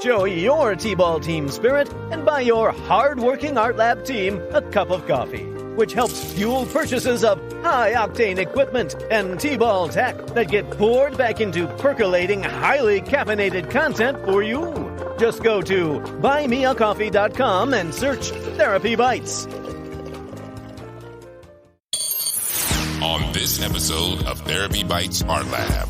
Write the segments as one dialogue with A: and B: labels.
A: Show your TBAL Team spirit and buy your hard-working Art Lab team a cup of coffee, which helps fuel purchases of high-octane equipment and TBAL tech that get poured back into percolating, highly caffeinated content for you. Just go to buymeacoffee.com and search Therapy Bites.
B: On this episode of Therapy Bites Art Lab.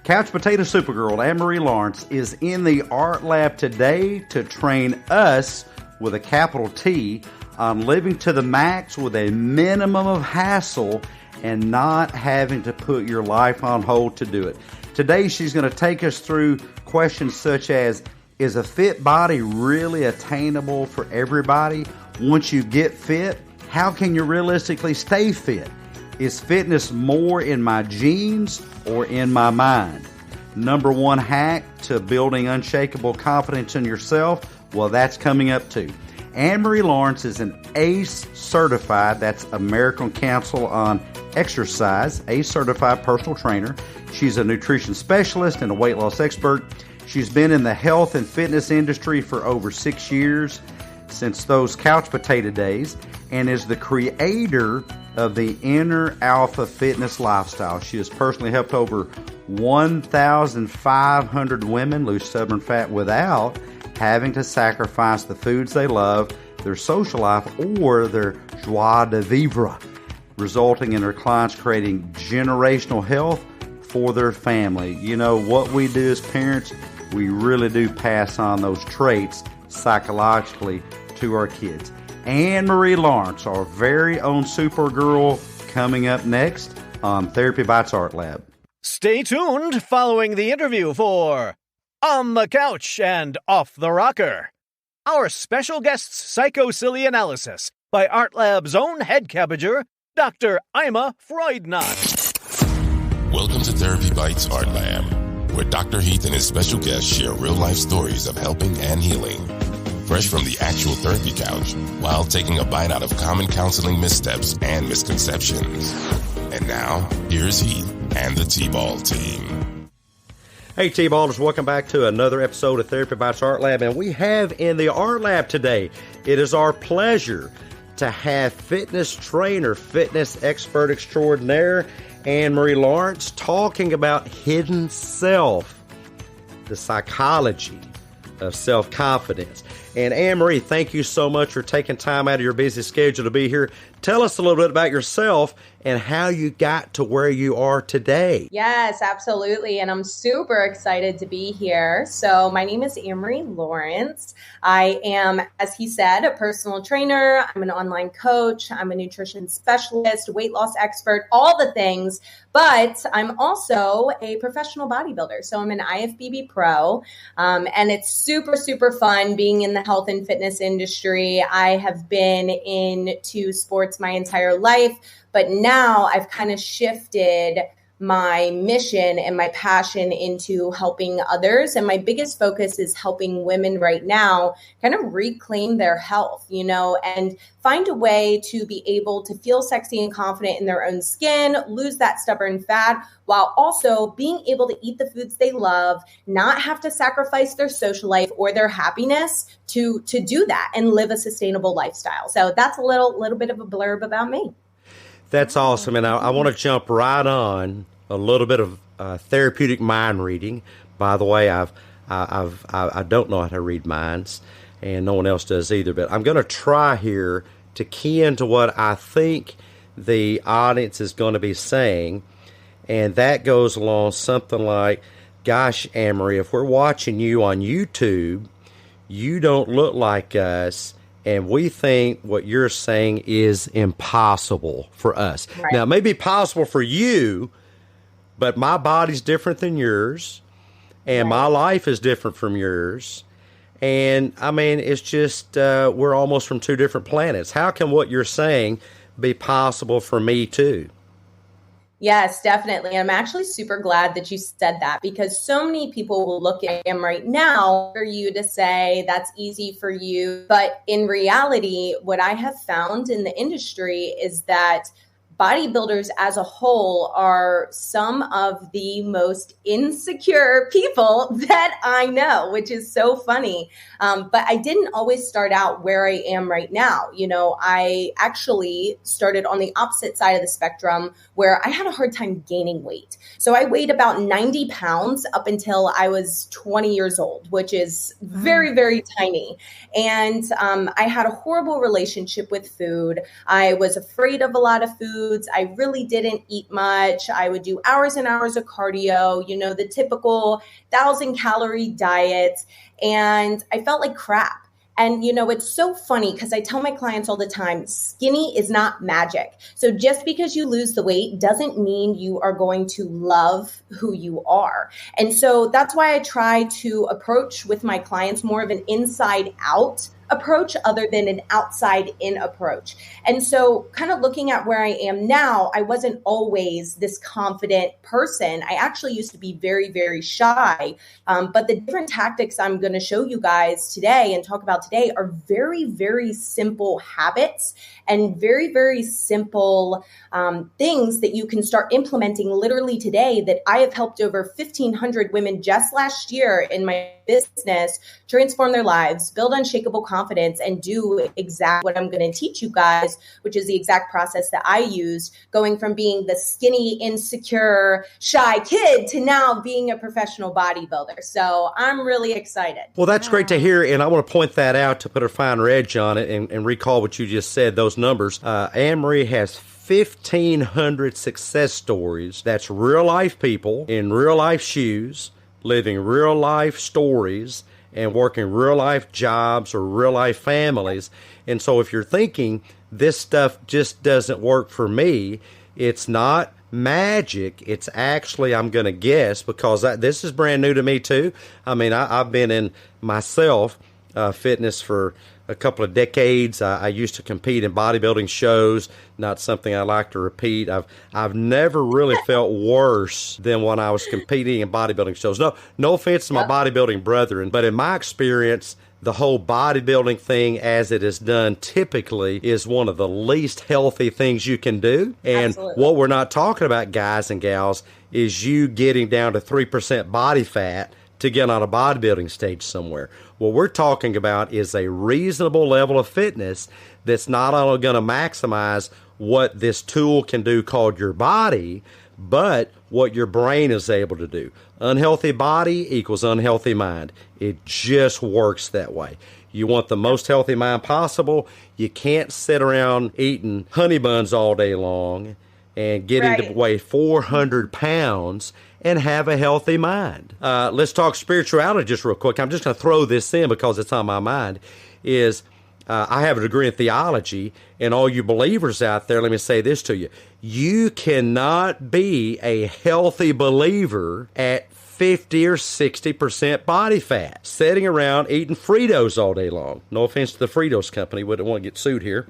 C: Couch Potato Supergirl Anne-Marie Lawrence is in the Art Lab today to train us with a capital T on living to the max with a minimum of hassle and not having to put your life on hold to do it. Today she's going to take us through questions such as, is a fit body really attainable for everybody? Once you get fit, how can you realistically stay fit? Is fitness more in my genes or in my mind? Number one hack to building unshakable confidence in yourself? Well, that's coming up too. Anne-Marie Lawrence is an ACE certified, that's American Council on Exercise, ACE certified personal trainer. She's a nutrition specialist and a weight loss expert. She's been in the health and fitness industry for over 6 years, since those couch potato days, and is the creator of the Inner Alpha Fitness Lifestyle. She has personally helped over 1,500 women lose stubborn fat without having to sacrifice the foods they love, their social life, or their joie de vivre, resulting in her clients creating generational health for their family. You know, what we do as parents, we really do pass on those traits psychologically to our kids. Anne-Marie Lawrence, our very own Supergirl, coming up next on Therapy Bites Art Lab.
A: Stay tuned following the interview for On the Couch and Off the Rocker, our special guest's psycho-silly analysis by Art Lab's own head cabbager, Dr. Ima Freudnot.
B: Welcome to Therapy Bites Art Lab, where Dr. Heath and his special guests share real-life stories of helping and healing, fresh from the actual therapy couch, while taking a bite out of common counseling missteps and misconceptions. And now, here's Heath and the TBAL Team.
C: Hey T-Ballers, welcome back to another episode of Therapy Bites Art Lab, and we have in the Art Lab today, it is our pleasure to have fitness trainer, fitness expert extraordinaire, Anne-Marie Lawrence, talking about hidden self, the psychology of self-confidence. And Anne-Marie, thank you so much for taking time out of your busy schedule to be here. Tell us a little bit about yourself and how you got to where you are today.
D: Yes, absolutely. And I'm super excited to be here. So my name is Anne-Marie Lawrence. I am, as he said, a personal trainer. I'm an online coach. I'm a nutrition specialist, weight loss expert, all the things. But I'm also a professional bodybuilder. So I'm an IFBB pro. And it's super, super fun being in the health and fitness industry. I have been into sports my entire life, but now I've kind of shifted my mission and my passion into helping others. And my biggest focus is helping women right now kind of reclaim their health, you know, and find a way to be able to feel sexy and confident in their own skin, lose that stubborn fat, while also being able to eat the foods they love, not have to sacrifice their social life or their happiness to do that and live a sustainable lifestyle. So that's a little bit of a blurb about me.
C: That's awesome, and I want to jump right on a little bit of therapeutic mind reading. By the way, I don't know how to read minds, and no one else does either. But I'm going to try here to key into what I think the audience is going to be saying, and that goes along something like, "Gosh, Anne-Marie, if we're watching you on YouTube, you don't look like us." And we think what you're saying is impossible for us. Right. Now, it may be possible for you, but my body's different than yours, and my life is different from yours. And, I mean, it's just we're almost from two different planets. How can what you're saying be possible for me, too?
D: Yes, definitely. I'm actually super glad that you said that, because so many people will look at him right now for you to say that's easy for you. But in reality, what I have found in the industry is that bodybuilders as a whole are some of the most insecure people that I know, which is so funny. But I didn't always start out where I am right now. You know, I actually started on the opposite side of the spectrum where I had a hard time gaining weight. So I weighed about 90 pounds up until I was 20 years old, which is very, very tiny. And I had a horrible relationship with food. I was afraid of a lot of foods. I really didn't eat much. I would do hours and hours of cardio, you know, the typical 1,000-calorie diet. And I felt like crap. And, you know, it's so funny because I tell my clients all the time, skinny is not magic. So just because you lose the weight doesn't mean you are going to love who you are. And so that's why I try to approach with my clients more of an inside out approach other than an outside in approach. And so kind of looking at where I am now, I wasn't always this confident person. I actually used to be very, very shy. But the different tactics I'm going to show you guys today and talk about today are very, very simple habits and very, very simple things that you can start implementing literally today that I have helped over 1,500 women just last year in my business transform their lives, build unshakable confidence, and do exactly what I'm going to teach you guys, which is the exact process that I used, going from being the skinny, insecure, shy kid to now being a professional bodybuilder. So I'm really excited.
E: Well, that's great to hear, and I want to point that out to put a finer edge on it and recall what you just said, those numbers. Anne-Marie has 1,500 success stories. That's real life people in real life shoes, living real life stories and working real life jobs or real life families. And so if you're thinking this stuff just doesn't work for me, it's not magic. It's actually, I'm going to guess, because this is brand new to me too. I mean, I've been in myself fitness for a couple of decades. I used to compete in bodybuilding shows, not something I like to repeat. I've never really felt worse than when I was competing in bodybuilding shows. No offense to my bodybuilding brethren, but in my experience, the whole bodybuilding thing as it is done typically is one of the least healthy things you can do. And what we're not talking about, guys and gals, is you getting down to 3% body fat to get on a bodybuilding stage somewhere. What we're talking about is a reasonable level of fitness that's not only going to maximize what this tool can do called your body, but what your brain is able to do. Unhealthy body equals unhealthy mind. It just works that way. You want the most healthy mind possible. You can't sit around eating honey buns all day long and getting to weigh 400 pounds and have a healthy mind. Let's talk spirituality just real quick. I'm just going to throw this in because it's on my mind. I have a degree in theology, and all you believers out there, let me say this to you. You cannot be a healthy believer at 50 or 60% body fat, sitting around eating Fritos all day long. No offense to the Fritos company, wouldn't want to get sued here.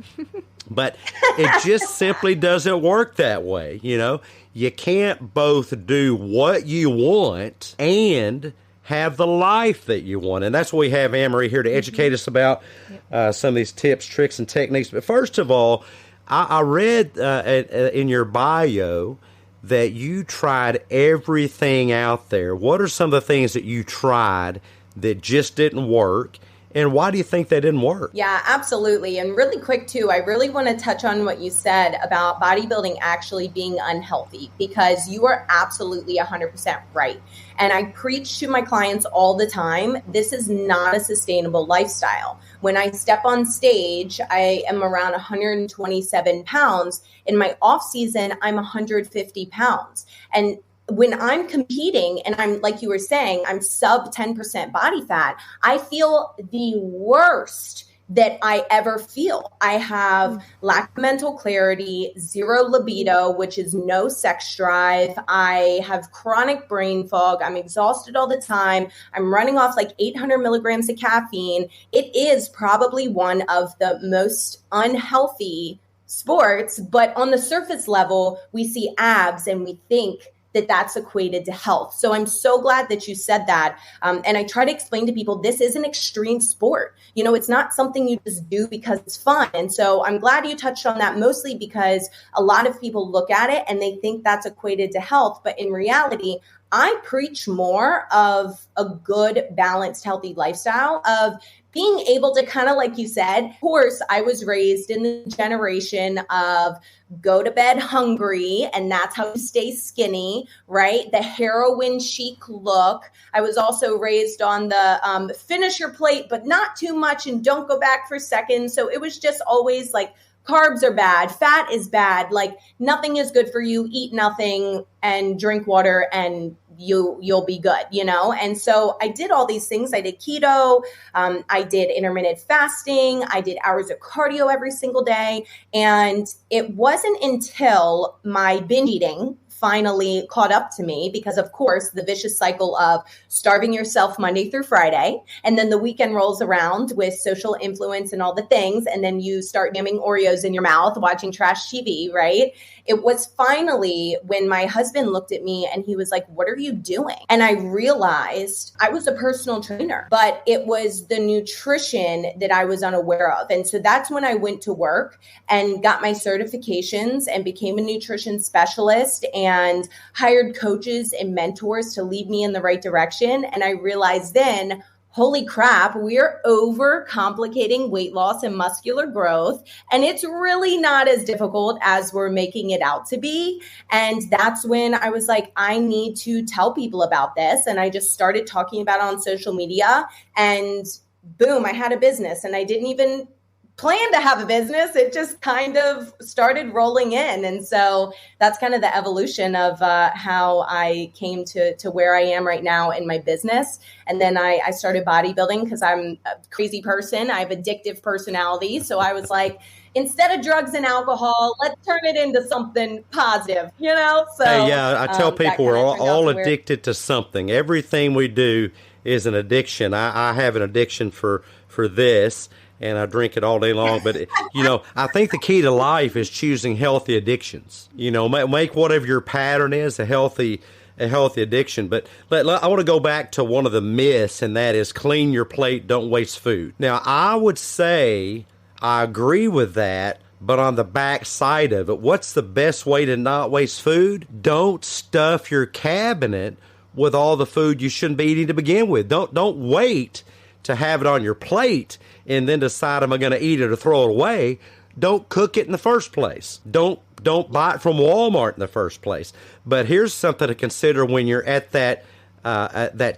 E: But it just simply doesn't work that way, you know. You can't both do what you want and have the life that you want. And that's what we have Anne-Marie here to educate us about some of these tips, tricks, and techniques. But first of all, I read in your bio that you tried everything out there. What are some of the things that you tried that just didn't work? And why do you think they didn't work?
D: Yeah, absolutely. And really quick, too, I really want to touch on what you said about bodybuilding actually being unhealthy, because you are absolutely 100% right. And I preach to my clients all the time, this is not a sustainable lifestyle. When I step on stage, I am around 127 pounds. In my off season, I'm 150 pounds. And when I'm competing and I'm, like you were saying, I'm sub 10% body fat, I feel the worst that I ever feel. I have lack of mental clarity, zero libido, which is no sex drive. I have chronic brain fog. I'm exhausted all the time. I'm running off like 800 milligrams of caffeine. It is probably one of the most unhealthy sports, but on the surface level, we see abs and we think that's equated to health. So I'm so glad that you said that. And I try to explain to people, this is an extreme sport. You know, it's not something you just do because it's fun. And so I'm glad you touched on that, mostly because a lot of people look at it and they think that's equated to health. But in reality, I preach more of a good, balanced, healthy lifestyle, of being able to kind of, like you said, of course, I was raised in the generation of go to bed hungry, and that's how you stay skinny, right? The heroin chic look. I was also raised on the finish your plate, but not too much, and don't go back for seconds. So it was just always like, carbs are bad, fat is bad, like nothing is good for you, eat nothing and drink water and you'll be good, you know? And so I did all these things. I did keto. I did intermittent fasting. I did hours of cardio every single day. And it wasn't until my binge eating finally caught up to me, because of course the vicious cycle of starving yourself Monday through Friday, and then the weekend rolls around with social influence and all the things, and then you start jamming Oreos in your mouth, watching trash TV, right? It was finally when my husband looked at me and he was like, what are you doing? And I realized I was a personal trainer, but it was the nutrition that I was unaware of. And so that's when I went to work and got my certifications and became a nutrition specialist and hired coaches and mentors to lead me in the right direction. And I realized then, holy crap, we're overcomplicating weight loss and muscular growth. And it's really not as difficult as we're making it out to be. And that's when I was like, I need to tell people about this. And I just started talking about it on social media, and boom, I had a business. And I didn't even plan to have a business. It just kind of started rolling in. And so that's kind of the evolution of how I came to where I am right now in my business. And then I started bodybuilding because I'm a crazy person. I have addictive personality. So I was like, instead of drugs and alcohol, let's turn it into something positive, you know? So
E: hey, yeah, I tell people we're all addicted to something. Everything we do is an addiction. I have an addiction for this, and I drink it all day long. But, you know, I think the key to life is choosing healthy addictions. You know, make whatever your pattern is a healthy addiction. But I want to go back to one of the myths, and that is clean your plate, don't waste food. Now, I would say I agree with that, but on the back side of it, what's the best way to not waste food? Don't stuff your cabinet with all the food you shouldn't be eating to begin with. Don't wait to have it on your plate and then decide, am I going to eat it or throw it away? Don't cook it in the first place. Don't buy it from Walmart in the first place. But here's something to consider when you're at that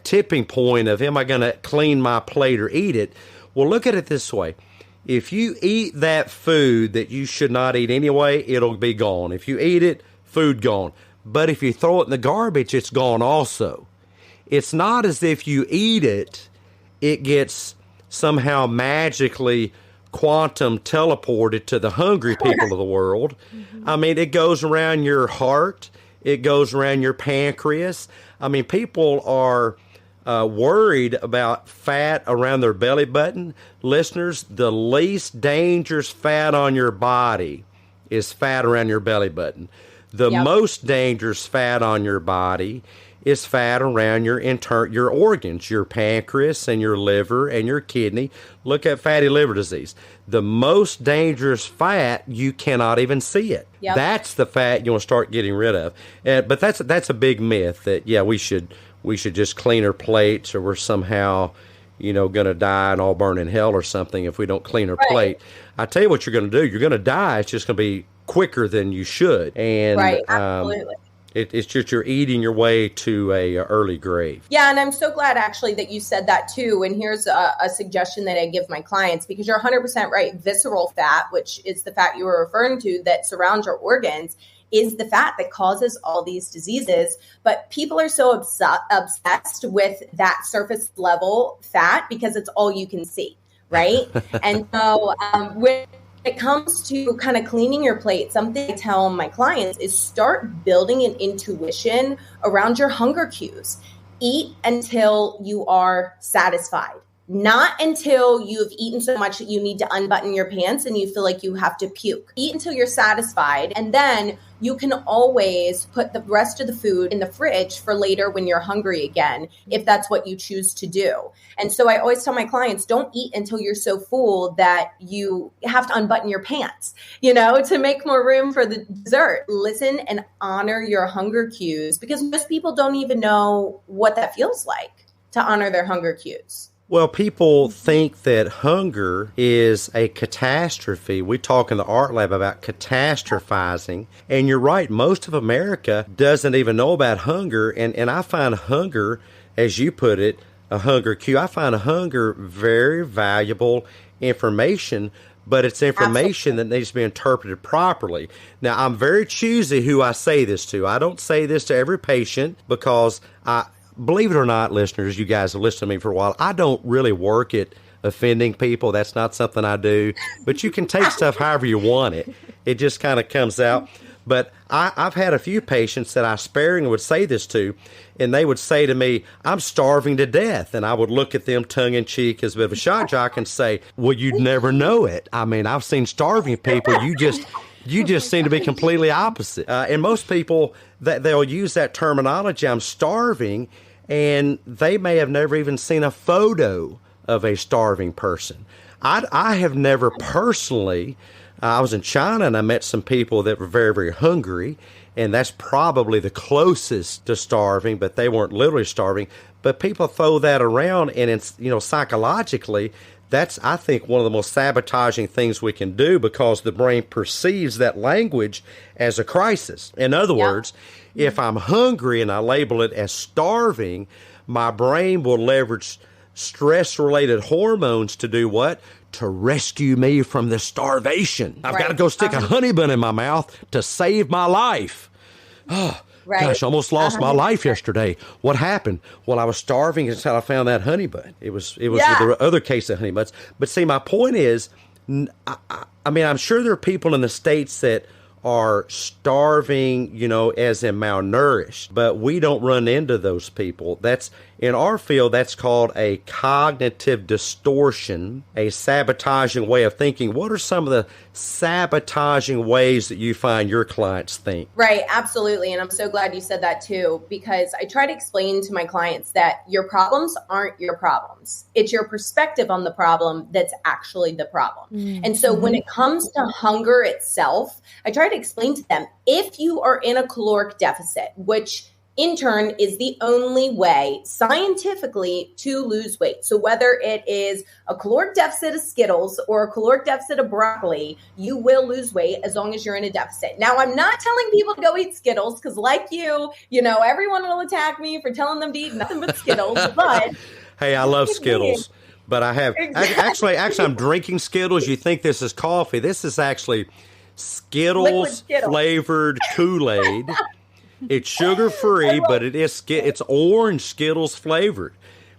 E: tipping point of, am I going to clean my plate or eat it? Well, look at it this way. If you eat that food that you should not eat anyway, it'll be gone. If you eat it, food gone. But if you throw it in the garbage, it's gone also. It's not as if you eat it, it gets somehow magically quantum teleported to the hungry people of the world. I mean, it goes around your heart. It goes around your pancreas. I mean, people are worried about fat around their belly button. Listeners, the least dangerous fat on your body is fat around your belly button. The most dangerous fat on your body is fat around your organs, your pancreas and your liver and your kidney. Look at fatty liver disease. The most dangerous fat, you cannot even see it. Yep. That's the fat you want to start getting rid of. But that's a big myth that, yeah, we should just clean our plates, or we're somehow, you know, going to die and all burn in hell or something if we don't clean our plate. I tell you what you're going to do. You're going to die. It's just going to be quicker than you should. And
D: absolutely.
E: It's just you're eating your way to a early grave.
D: Yeah, and I'm so glad actually that you said that too. And here's a suggestion that I give my clients, because you're 100% right. Visceral fat, which is the fat you were referring to that surrounds your organs, is the fat that causes all these diseases. But people are so obsessed with that surface level fat because it's all you can see, right? And so when it comes to kind of cleaning your plate, something I tell my clients is start building an intuition around your hunger cues. Eat until you are satisfied. Not until you've eaten so much that you need to unbutton your pants and you feel like you have to puke. Eat until you're satisfied, and then you can always put the rest of the food in the fridge for later when you're hungry again, if that's what you choose to do. And so I always tell my clients, don't eat until you're so full that you have to unbutton your pants, to make more room for the dessert. Listen and honor your hunger cues, because most people don't even know what that feels like to honor their hunger cues.
E: Well, people think that hunger is a catastrophe. We talk in the art lab about catastrophizing. And you're right, most of America doesn't even know about hunger. And I find hunger, as you put it, a hunger cue. I find hunger very valuable information, but it's information that needs to be interpreted properly. Now, I'm very choosy who I say this to. I don't say this to every patient because believe it or not, listeners, you guys have listened to me for a while, I don't really work at offending people. That's not something I do. But you can take stuff however you want it. It just kind of comes out. But I've had a few patients that I sparingly would say this to, and they would say to me, I'm starving to death. And I would look at them tongue-in-cheek as a bit of a shock jock and say, well, you'd never know it. I mean, I've seen starving people. You just seem to be completely opposite. And most people, they'll use that terminology, I'm starving, and they may have never even seen a photo of a starving person. I have never personally, I was in China and I met some people that were very, very hungry, and that's probably the closest to starving, but they weren't literally starving. But people throw that around, and it's, psychologically, that's, I think, one of the most sabotaging things we can do, because the brain perceives that language as a crisis. In other words, if I'm hungry and I label it as starving, my brain will leverage stress-related hormones to do what? To rescue me from the starvation. I've got to go stick a honey bun in my mouth to save my life. Oh, gosh, I almost lost my life yesterday. What happened? Well, I was starving until I found that honey bun. It was the other case of honey buns. But see, my point is, I mean, I'm sure there are people in the States that are starving, as in malnourished, but we don't run into those people. That's, in our field, that's called a cognitive distortion, a sabotaging way of thinking. What are some of the sabotaging ways that you find your clients think?
D: Right, absolutely. And I'm so glad you said that too, because I try to explain to my clients that your problems aren't your problems. It's your perspective on the problem that's actually the problem. Mm-hmm. And so when it comes to hunger itself, I try to explain to them, if you are in a caloric deficit, which in turn is the only way scientifically to lose weight. So whether it is a caloric deficit of Skittles or a caloric deficit of broccoli, you will lose weight as long as you're in a deficit. Now, I'm not telling people to go eat Skittles because like everyone will attack me for telling them to eat nothing but Skittles. But
E: hey, I love Skittles. But I have actually I'm drinking Skittles. You think this is coffee. This is actually Skittles flavored Kool-Aid. It's sugar-free, but it's orange Skittles flavored.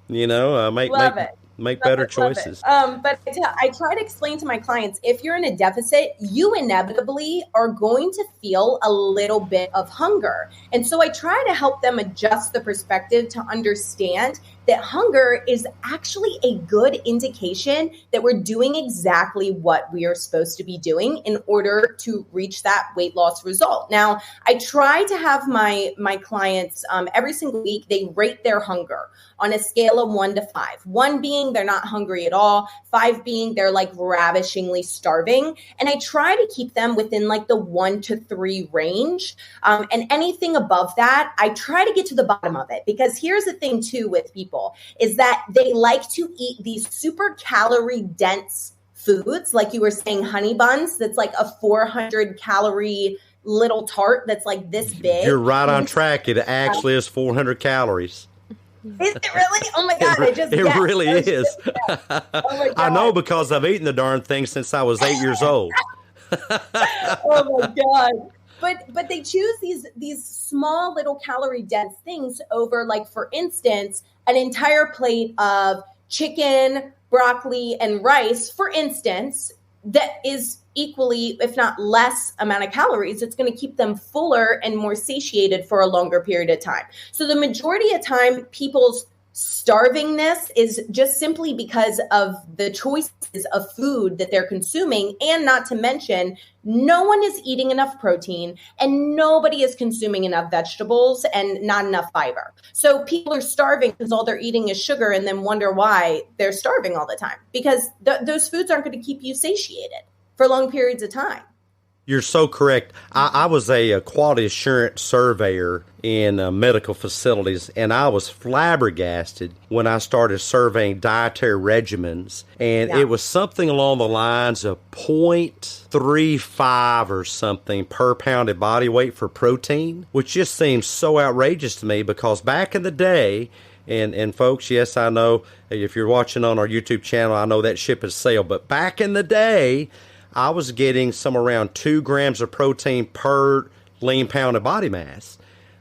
E: Make better choices.
D: But I try to explain to my clients, if you're in a deficit, you inevitably are going to feel a little bit of hunger. And so I try to help them adjust the perspective to understand that hunger is actually a good indication that we're doing exactly what we are supposed to be doing in order to reach that weight loss result. Now, I try to have my clients every single week, they rate their hunger on a scale of 1 to 5. 1 being they're not hungry at all, 5 being they're like ravishingly starving. And I try to keep them within like the 1 to 3 range. And anything above that, I try to get to the bottom of it, because here's the thing too with people is that they like to eat these super calorie dense foods. Like you were saying, honey buns, that's like a 400 calorie little tart that's like this big.
E: You're right on track. It actually is 400 calories.
D: Is it really? Oh my God,
E: it really is. Oh my God. I know, because I've eaten the darn thing since I was 8 years old.
D: Oh my God. But they choose these small little calorie dense things over, like, for instance, an entire plate of chicken, broccoli, and rice, for instance, that is equally, if not less amount of calories. It's going to keep them fuller and more satiated for a longer period of time. So the majority of time, people's starvingness is just simply because of the choices of food that they're consuming. And not to mention, no one is eating enough protein and nobody is consuming enough vegetables and not enough fiber. So people are starving because all they're eating is sugar and then wonder why they're starving all the time, because those foods aren't going to keep you satiated for long periods of time.
E: You're so correct. I was a quality assurance surveyor in medical facilities, and I was flabbergasted when I started surveying dietary regimens, and it was something along the lines of 0.35 or something per pounded body weight for protein, which just seems so outrageous to me, because back in the day, and folks, yes, I know if you're watching on our YouTube channel, I know that ship has sailed, but back in the day, I was getting somewhere around 2 grams of protein per lean pound of body mass.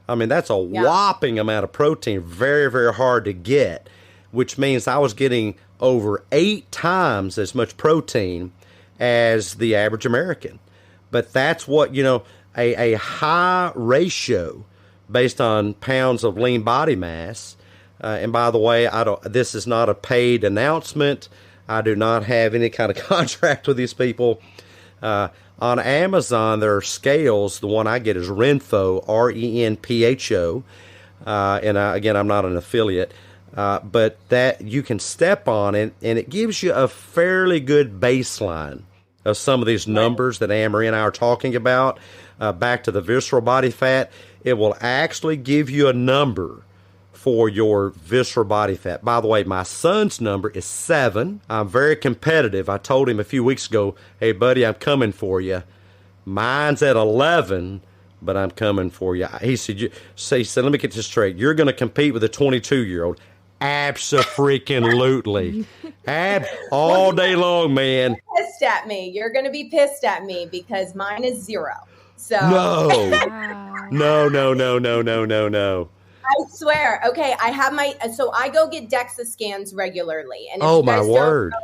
E: I mean, that's a whopping amount of protein, very, very hard to get, which means I was getting over 8 times as much protein as the average American. But that's what, a high ratio based on pounds of lean body mass. And by the way, this is not a paid announcement. I do not have any kind of contract with these people. On Amazon, there are scales. The one I get is Renpho, Renpho. Again, I'm not an affiliate. But that you can step on it, and it gives you a fairly good baseline of some of these numbers that Anne-Marie and I are talking about. Back to the visceral body fat, it will actually give you a number for your visceral body fat. By the way, my son's number is 7. I'm very competitive. I told him a few weeks ago, hey, buddy, I'm coming for you. Mine's at 11, but I'm coming for you. He said, let me get this straight. You're going to compete with a 22-year-old. Abso-freaking-lutely. All day long, man.
D: Pissed at me. You're going to be pissed at me because mine is 0. So
E: No.
D: I swear. Okay, I have so I go get DEXA scans regularly. And if
E: oh,
D: you guys
E: my word.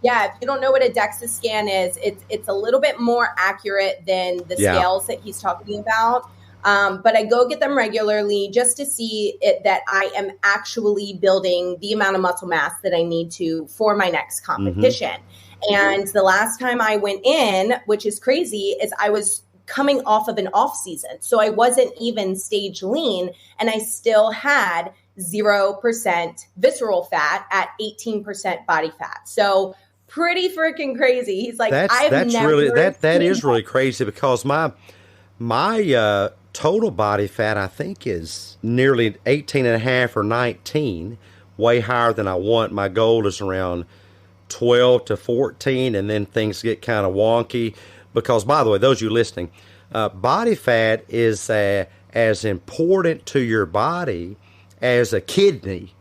D: If you don't know what a DEXA scan is, it's a little bit more accurate than the scales that he's talking about. But I go get them regularly just to see that I am actually building the amount of muscle mass that I need to for my next competition. Mm-hmm. And the last time I went in, which is crazy, is I was coming off of an off season. So I wasn't even stage lean, and I still had 0% visceral fat at 18% body fat. So pretty freaking crazy. He's like, that
E: is really crazy, because my total body fat, I think, is nearly 18.5 or 19, way higher than I want. My goal is around 12 to 14, and then things get kind of wonky. Because, by the way, those of you listening, body fat is as important to your body as a kidney.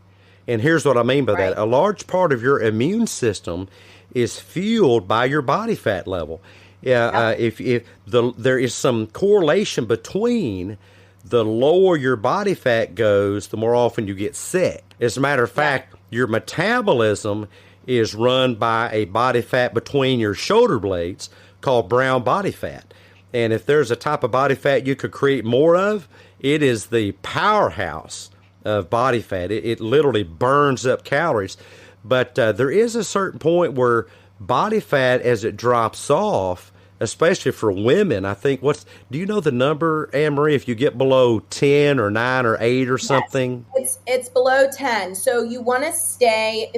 E: And here's what I mean by that. A large part of your immune system is fueled by your body fat level. If there is some correlation between the lower your body fat goes, the more often you get sick. As a matter of fact, your metabolism is run by a body fat between your shoulder blades called brown body fat. And if there's a type of body fat you could create more of, it is the powerhouse of body fat. It literally burns up calories. But there is a certain point where body fat, as it drops off, especially for women, I think, do you know the number, Anne-Marie, if you get below 10 or 9 or 8 or something?
D: It's below 10. So you want to stay,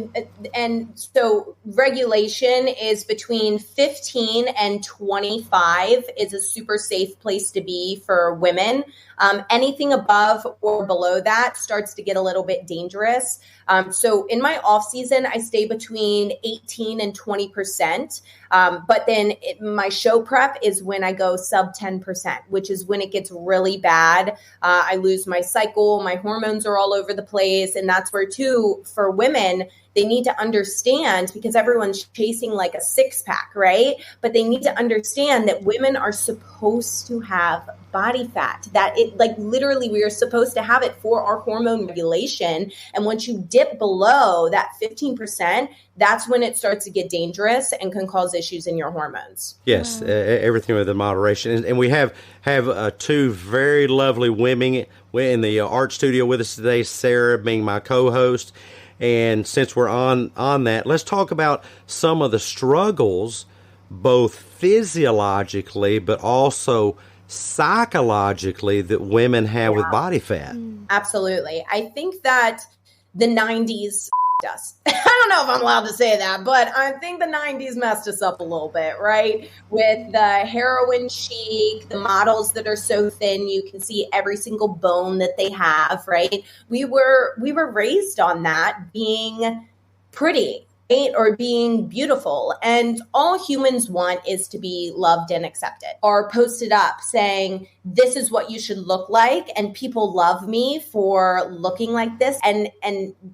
D: and so regulation is between 15 and 25 is a super safe place to be for women. Anything above or below that starts to get a little bit dangerous. So in my off season, I stay between 18 and 20%. But then my show prep is when I go sub 10%, which is when it gets really bad. I lose my cycle. My hormones are all over the place. And that's where, too, for women, They need to understand, because everyone's chasing like a six pack, right? But they need to understand that women are supposed to have body fat, that it like literally we are supposed to have it for our hormone regulation. And once you dip below that 15%, that's when it starts to get dangerous and can cause issues in your hormones.
E: Yes, everything with the moderation. And we have two very lovely women in the art studio with us today, Sarah being my co-host. And since we're on that, let's talk about some of the struggles, both physiologically but also psychologically, that women have with body fat.
D: Absolutely. I think that the 90s us. I don't know if I'm allowed to say that, but I think the 90s messed us up a little bit, right? With the heroin chic, the models that are so thin, you can see every single bone that they have, right? We were raised on that being pretty, right? Or being beautiful. And all humans want is to be loved and accepted, or posted up saying, this is what you should look like. And people love me for looking like this. And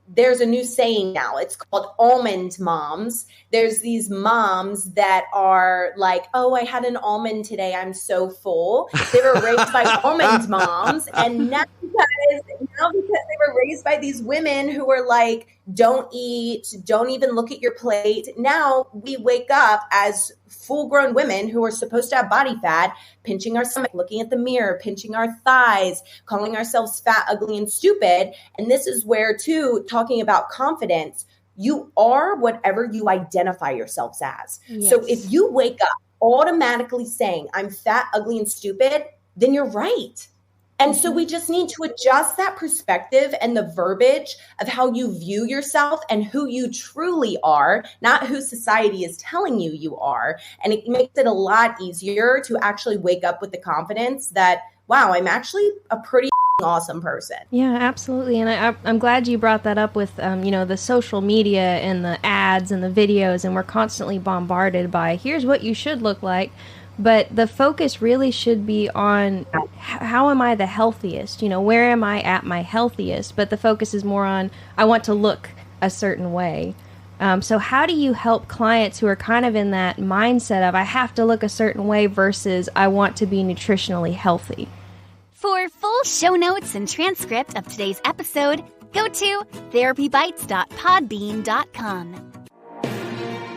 D: there's a new saying now. It's called almond moms. There's these moms that are like, oh, I had an almond today, I'm so full. They were raised by almond moms. And now because they were raised by these women who were like, don't eat, don't even look at your plate. Now we wake up as full-grown women who are supposed to have body fat, pinching our stomach, looking at the mirror, pinching our thighs, calling ourselves fat, ugly, and stupid. And this is where, too, talking about confidence, you are whatever you identify yourselves as. Yes. So if you wake up automatically saying, I'm fat, ugly, and stupid, then you're right. And so we just need to adjust that perspective and the verbiage of how you view yourself and who you truly are, not who society is telling you you are. And it makes it a lot easier to actually wake up with the confidence that, wow, I'm actually a pretty awesome person.
F: Yeah, absolutely. And I'm glad you brought that up with, the social media and the ads and the videos, and we're constantly bombarded by, here's what you should look like. But the focus really should be on how am I the healthiest? Where am I at my healthiest? But the focus is more on, I want to look a certain way. So how do you help clients who are kind of in that mindset of, I have to look a certain way versus I want to be nutritionally healthy?
G: For full show notes and transcript of today's episode, go to therapybites.podbean.com.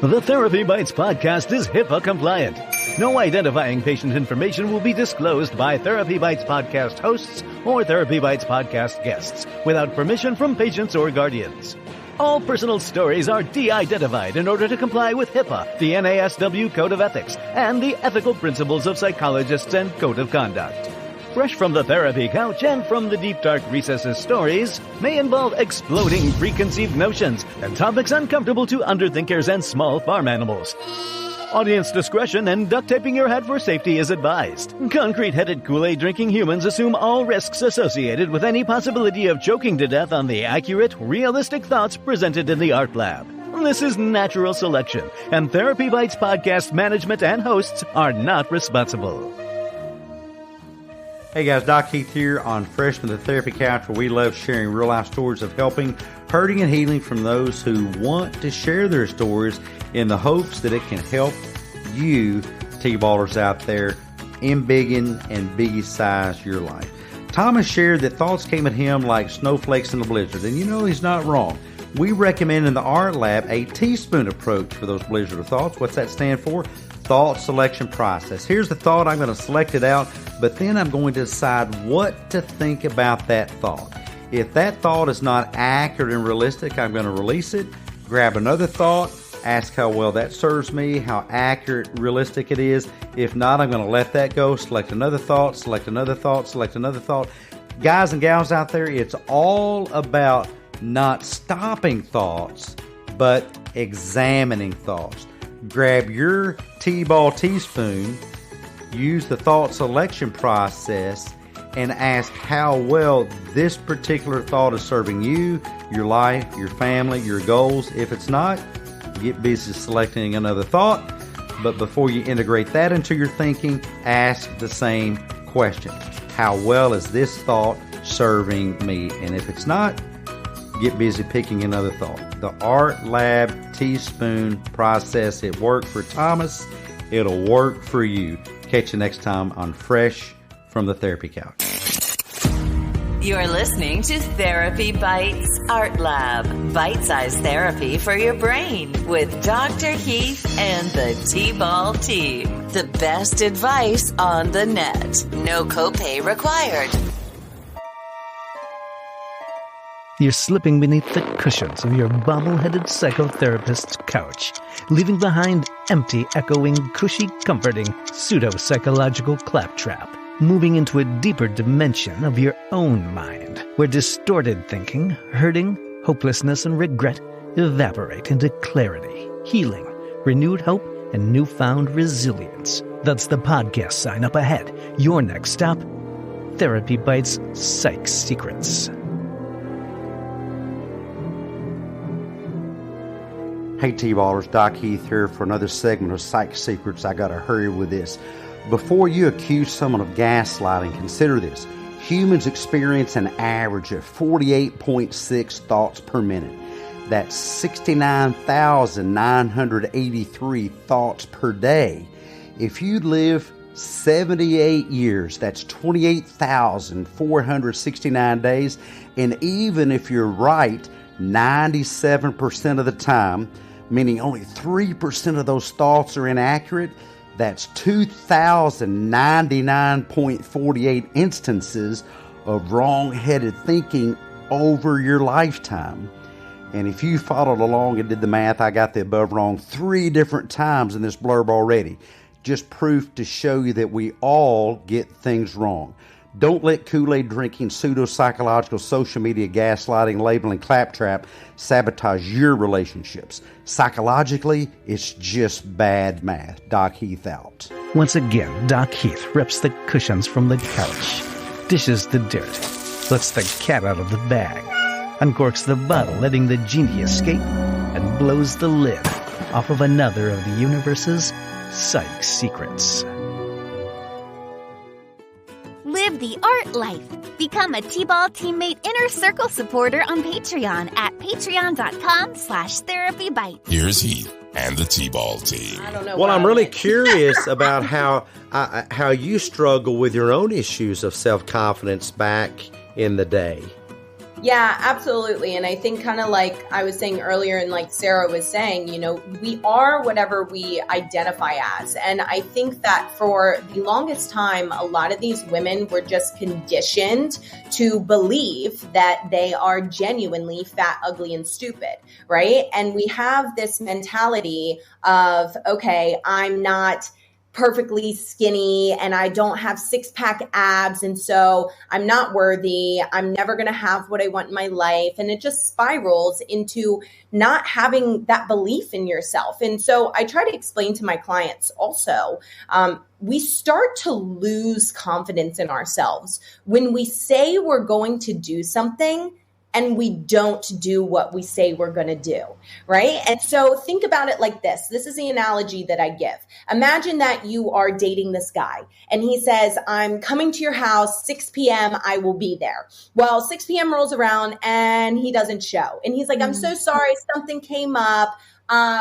A: The Therapy Bites podcast is HIPAA compliant. No identifying patient information will be disclosed by Therapy Bites podcast hosts or Therapy Bites podcast guests without permission from patients or guardians. All personal stories are de-identified in order to comply with HIPAA, the NASW Code of Ethics, and the ethical principles of psychologists and Code of Conduct. Fresh from the therapy couch and from the deep dark recesses, stories may involve exploding preconceived notions and topics uncomfortable to underthinkers and small farm animals. Audience discretion and duct taping your head for safety is advised. Concrete-headed Kool-Aid drinking humans assume all risks associated with any possibility of choking to death on the accurate, realistic thoughts presented in the art lab. This is natural selection, and Therapy Bites podcast management and hosts are not responsible.
C: Hey guys, Doc Heath here on Fresh from the Therapy Couch, where we love sharing real-life stories of helping, hurting, and healing from those who want to share their stories in the hopes that it can help you, T-ballers out there, embiggen and biggie-size your life. Thomas shared that thoughts came at him like snowflakes in a blizzard, and he's not wrong. We recommend in the Art Lab a teaspoon approach for those blizzard of thoughts. What's that stand for? Thought selection process. Here's the thought. I'm going to select it out, but then I'm going to decide what to think about that thought. If that thought is not accurate and realistic, I'm going to release it, grab another thought, ask how well that serves me, how accurate, realistic it is. If not, I'm going to let that go, select another thought, select another thought, select another thought. Guys and gals out there, it's all about not stopping thoughts, but examining thoughts. Grab your T-ball teaspoon, use the thought selection process, and ask how well this particular thought is serving you, your life, your family, your goals. If it's not, get busy selecting another thought. But before you integrate that into your thinking, ask the same question. How well is this thought serving me? And if it's not, get busy picking another thought. The Art Lab teaspoon process. It worked for Thomas. It'll work for you. Catch you next time on Fresh from the Therapy Couch.
H: You're listening to Therapy Bites Art Lab, bite-sized therapy for your brain with Dr. Heath and the TBAL Team. The best advice on the net. No copay required.
A: You're slipping beneath the cushions of your bobble-headed psychotherapist's couch, leaving behind empty, echoing, cushy, comforting, pseudo-psychological claptrap, moving into a deeper dimension of your own mind, where distorted thinking, hurting, hopelessness, and regret evaporate into clarity, healing, renewed hope, and newfound resilience. That's the podcast sign up ahead. Your next stop, Therapy Bites Psych Secrets.
C: Hey T-Ballers, Doc Heath here for another segment of Psych Secrets. I gotta hurry with this. Before you accuse someone of gaslighting, consider this. Humans experience an average of 48.6 thoughts per minute. That's 69,983 thoughts per day. If you live 78 years, that's 28,469 days. And even if you're right 97% of the time, meaning only 3% of those thoughts are inaccurate, that's 2,099.48 instances of wrong-headed thinking over your lifetime. And if you followed along and did the math, I got the above wrong 3 different times in this blurb already. Just proof to show you that we all get things wrong. Don't let Kool-Aid drinking, pseudo-psychological, social media gaslighting, labeling, claptrap sabotage your relationships. Psychologically, it's just bad math. Doc Heath out.
A: Once again, Doc Heath rips the cushions from the couch, dishes the dirt, lets the cat out of the bag, uncorks the bottle, letting the genie escape, and blows the lid off of another of the universe's psych secrets.
G: Live the art life. Become a TBAL Teammate Inner Circle supporter on Patreon at patreon.com/therapybites.
B: Here's Heath and the T-Ball Team.
D: I don't know.
E: Well, I'm really curious about how you struggle with your own issues of self-confidence back in the day.
D: Yeah, absolutely. And I think kind of like I was saying earlier and like Sarah was saying, you know, we are whatever we identify as. And I think that for the longest time, a lot of these women were just conditioned to believe that they are genuinely fat, ugly, and stupid, right? And we have this mentality of, okay, I'm not perfectly skinny and I don't have 6-pack abs. And so I'm not worthy. I'm never going to have what I want in my life. And it just spirals into not having that belief in yourself. And so I try to explain to my clients also, we start to lose confidence in ourselves when we say we're going to do something and we don't do what we say we're going to do, right? And so think about it like this. This is the analogy that I give. Imagine that you are dating this guy and he says, I'm coming to your house, 6 p.m., I will be there. Well, 6 p.m. rolls around and he doesn't show. And he's like, I'm so sorry, something came up.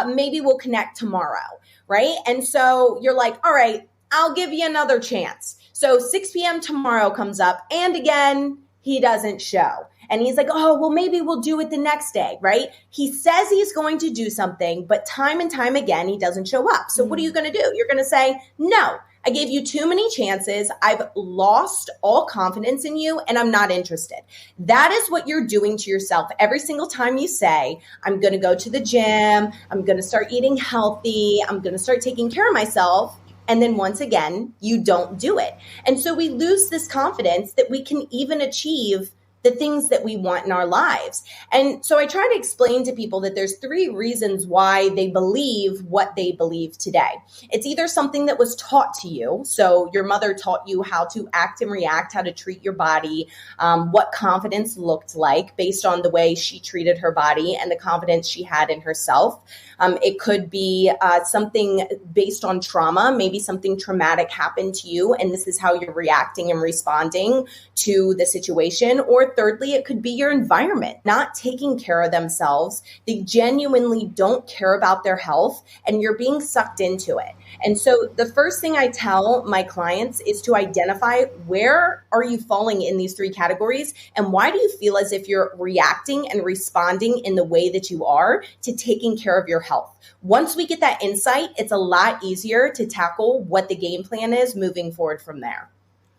D: Maybe we'll connect tomorrow, right? And so you're like, all right, I'll give you another chance. So 6 p.m. tomorrow comes up and again, he doesn't show. And he's like, oh, well, maybe we'll do it the next day, right? He says he's going to do something, but time and time again, he doesn't show up. So what are you going to do? You're going to say, no, I gave you too many chances. I've lost all confidence in you and I'm not interested. That is what you're doing to yourself every single time you say, I'm going to go to the gym. I'm going to start eating healthy. I'm going to start taking care of myself. And then once again, you don't do it. And so we lose this confidence that we can even achieve the things that we want in our lives. And so I try to explain to people that there's 3 reasons why they believe what they believe today. It's either something that was taught to you. So your mother taught you how to act and react, how to treat your body, what confidence looked like based on the way she treated her body and the confidence she had in herself. It could be something based on trauma. Maybe something traumatic happened to you, and this is how you're reacting and responding to the situation. Or Or thirdly, it could be your environment, not taking care of themselves. They genuinely don't care about their health and you're being sucked into it. And so the first thing I tell my clients is to identify where are you falling in these three categories and why do you feel as if you're reacting and responding in the way that you are to taking care of your health. Once we get that insight, it's a lot easier to tackle what the game plan is moving forward from there.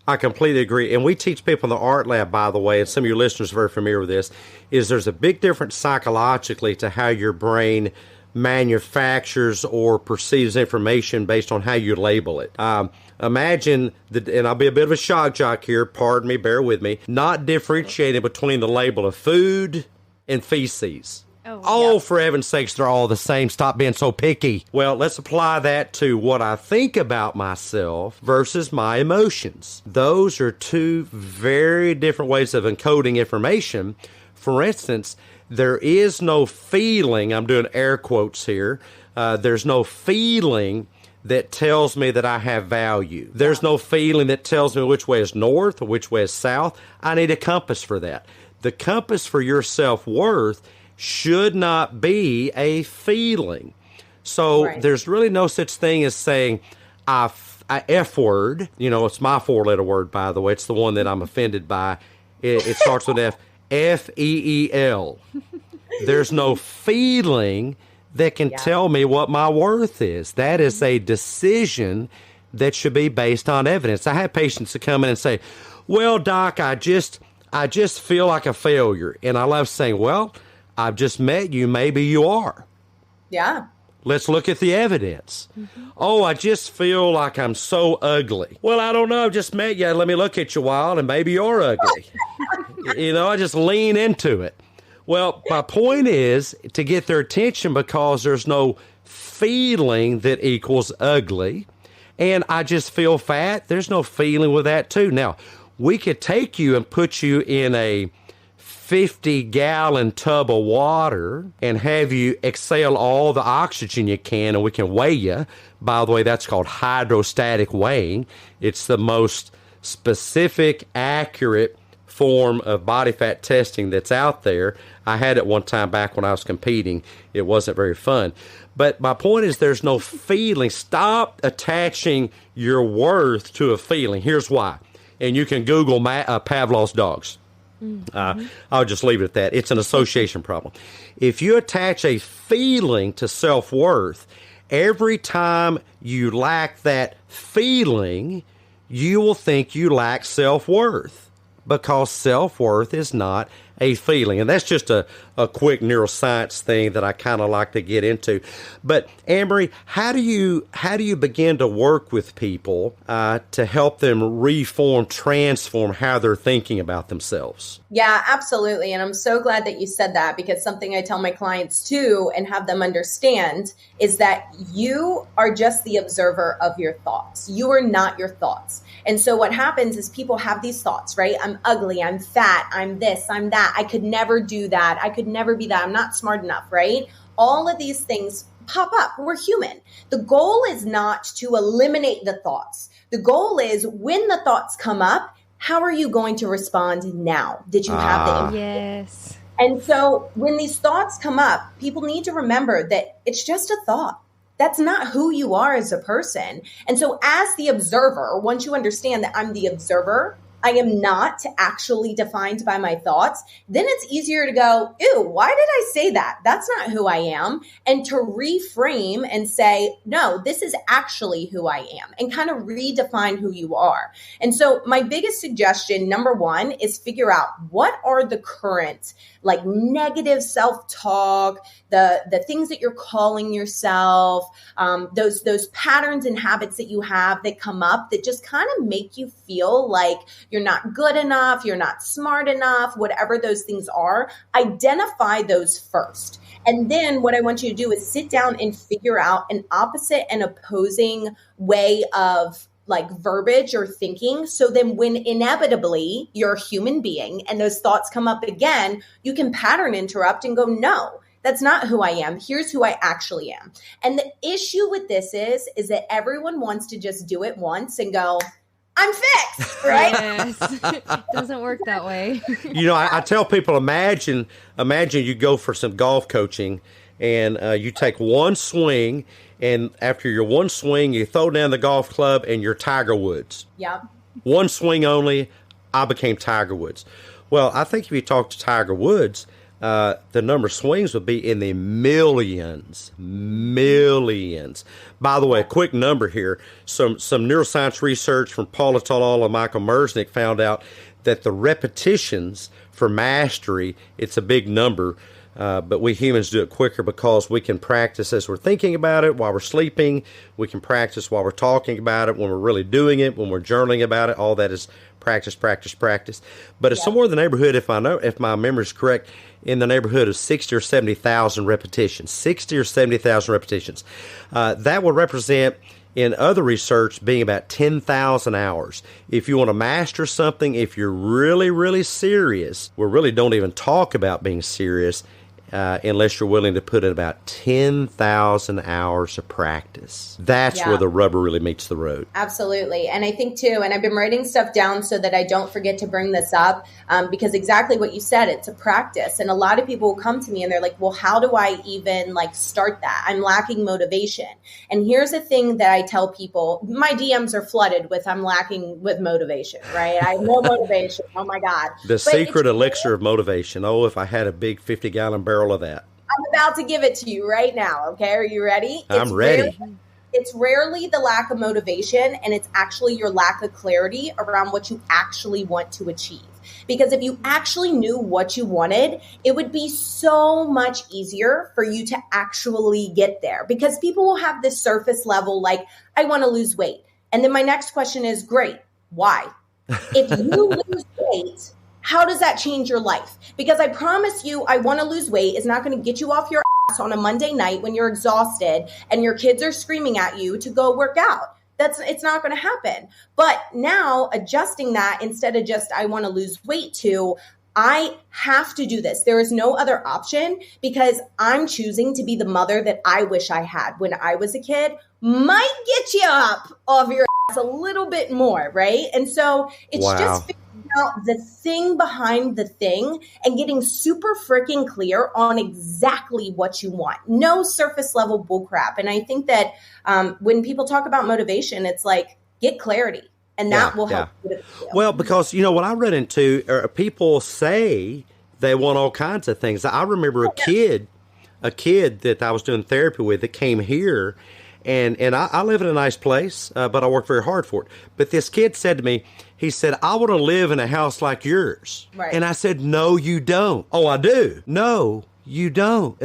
E: I completely agree. And we teach people in the art lab, by the way, and some of your listeners are very familiar with this, is there's a big difference psychologically to how your brain manufactures or perceives information based on how you label it. Imagine, and I'll be a bit of a shock jock here, pardon me, bear with me, not differentiating between the label of food and feces. Oh, for heaven's sakes, they're all the same. Stop being so picky. Well, let's apply that to what I think about myself versus my emotions. Those are two very different ways of encoding information. For instance, there is no feeling, I'm doing air quotes here, there's no feeling that tells me that I have value. There's no feeling that tells me which way is north or which way is south. I need a compass for that. The compass for your self-worth should not be a feeling. So there's really no such thing as saying, I F word. You know, it's my four-letter word, by the way. It's the one that I'm offended by. It starts with F. F-E-E-L. There's no feeling that can tell me what my worth is. That is a decision that should be based on evidence. I have patients that come in and say, well, doc, I just feel like a failure. And I love saying, well, I've just met you. Maybe you are.
D: Yeah.
E: Let's look at the evidence. Oh, I just feel like I'm so ugly. Well, I don't know. I just met you. Let me look at you a while, and maybe you're ugly. You know, I just lean into it. Well, my point is to get their attention because there's no feeling that equals ugly. And I just feel fat. There's no feeling with that, too. Now, we could take you and put you in a 50-gallon tub of water and have you exhale all the oxygen you can, and we can weigh you. By the way, that's called hydrostatic weighing. It's the most specific, accurate form of body fat testing that's out there. I had it one time back when I was competing. It wasn't very fun. But my point is there's no feeling. Stop attaching your worth to a feeling. Here's why. And you can Google Pavlov's dogs. I'll just leave it at that. It's an association problem. If you attach a feeling to self-worth, every time you lack that feeling, you will think you lack self-worth because self-worth is not a feeling. And that's just a quick neuroscience thing that I kind of like to get into. But Amory, how do you begin to work with people to help them reform, transform how they're thinking about themselves?
D: Yeah, absolutely. And I'm so glad that you said that because something I tell my clients too and have them understand is that you are just the observer of your thoughts. You are not your thoughts. And so what happens is people have these thoughts, right? I'm ugly, I'm fat, I'm this, I'm that. I could never do that. I could never be that. I'm not smart enough, right? All of these things pop up. We're human. The goal is not to eliminate the thoughts. The goal is when the thoughts come up, how are you going to respond now? Did you have the
F: Yes.
D: And so when these thoughts come up, people need to remember that it's just a thought. That's not who you are as a person. And so as the observer, once you understand that I'm the observer, I am not actually defined by my thoughts, then it's easier to go, ew, why did I say that? That's not who I am. And to reframe and say, no, this is actually who I am, and kind of redefine who you are. And so my biggest suggestion, number one, is figure out what are the current like negative self-talk, the things that you're calling yourself, those patterns and habits that you have that come up that just kind of make you feel like you're not good enough, you're not smart enough, whatever those things are. Identify those first. And then what I want you to do is sit down and figure out an opposite and opposing way of like verbiage or thinking. So then when inevitably you're a human being and those thoughts come up again, you can pattern interrupt and go, no, that's not who I am. Here's who I actually am. And the issue with this is that everyone wants to just do it once and go, I'm fixed, right?
F: Yes. It doesn't work that way.
E: I tell people, imagine you go for some golf coaching and you take one swing, and after your one swing, you throw down the golf club and you're Tiger Woods.
D: Yep.
E: One swing only, I became Tiger Woods. Well, I think if you talk to Tiger Woods, the number of swings would be in the millions. By the way, a quick number here. Some neuroscience research from Paula Talal and Michael Merznick found out that the repetitions for mastery, it's a big number, but we humans do it quicker because we can practice as we're thinking about it while we're sleeping. We can practice while we're talking about it, when we're really doing it, when we're journaling about it. All that is practice. But it's somewhere in the neighborhood, if my memory is correct, in the neighborhood of 60 or 70,000 repetitions. 60 or 70,000 repetitions. That would represent, in other research, being about 10,000 hours. If you want to master something, if you're really, really serious, we really don't even talk about being serious unless you're willing to put in about 10,000 hours of practice. That's where the rubber really meets the road.
D: Absolutely. And I think too, and I've been writing stuff down so that I don't forget to bring this up, because exactly what you said, it's a practice. And a lot of people will come to me and they're like, well, how do I even start that? I'm lacking motivation. And here's the thing that I tell people, my DMs are flooded with, I'm lacking with motivation, right? I have no motivation. Oh my God.
E: The secret elixir of motivation. Oh, if I had a big 50-gallon barrel of that.
D: I'm about to give it to you right now. Okay. Are you ready?
E: I'm ready.
D: It's rarely the lack of motivation, and it's actually your lack of clarity around what you actually want to achieve. Because if you actually knew what you wanted, it would be so much easier for you to actually get there. Because people will have this surface level, like, I want to lose weight. And then my next question is, great, why? If you lose weight, how does that change your life? Because I promise you, I want to lose weight is not going to get you off your ass on a Monday night when you're exhausted and your kids are screaming at you to go work out. It's not going to happen. But now adjusting that, instead of just, I want to lose weight, to, I have to do this. There is no other option, because I'm choosing to be the mother that I wish I had when I was a kid. Might get you up off your ass a little bit more, right? And so it's just figuring out the thing behind the thing and getting super freaking clear on exactly what you want. No surface level bullcrap. And I think that when people talk about motivation, it's like, get clarity. And that will help.
E: Well, because, what I run into, people say they want all kinds of things. I remember a kid that I was doing therapy with that came here, and I live in a nice place, but I work very hard for it. But this kid said to me, he said, I want to live in a house like yours. Right. And I said, no, you don't. Oh, I do. No, you don't.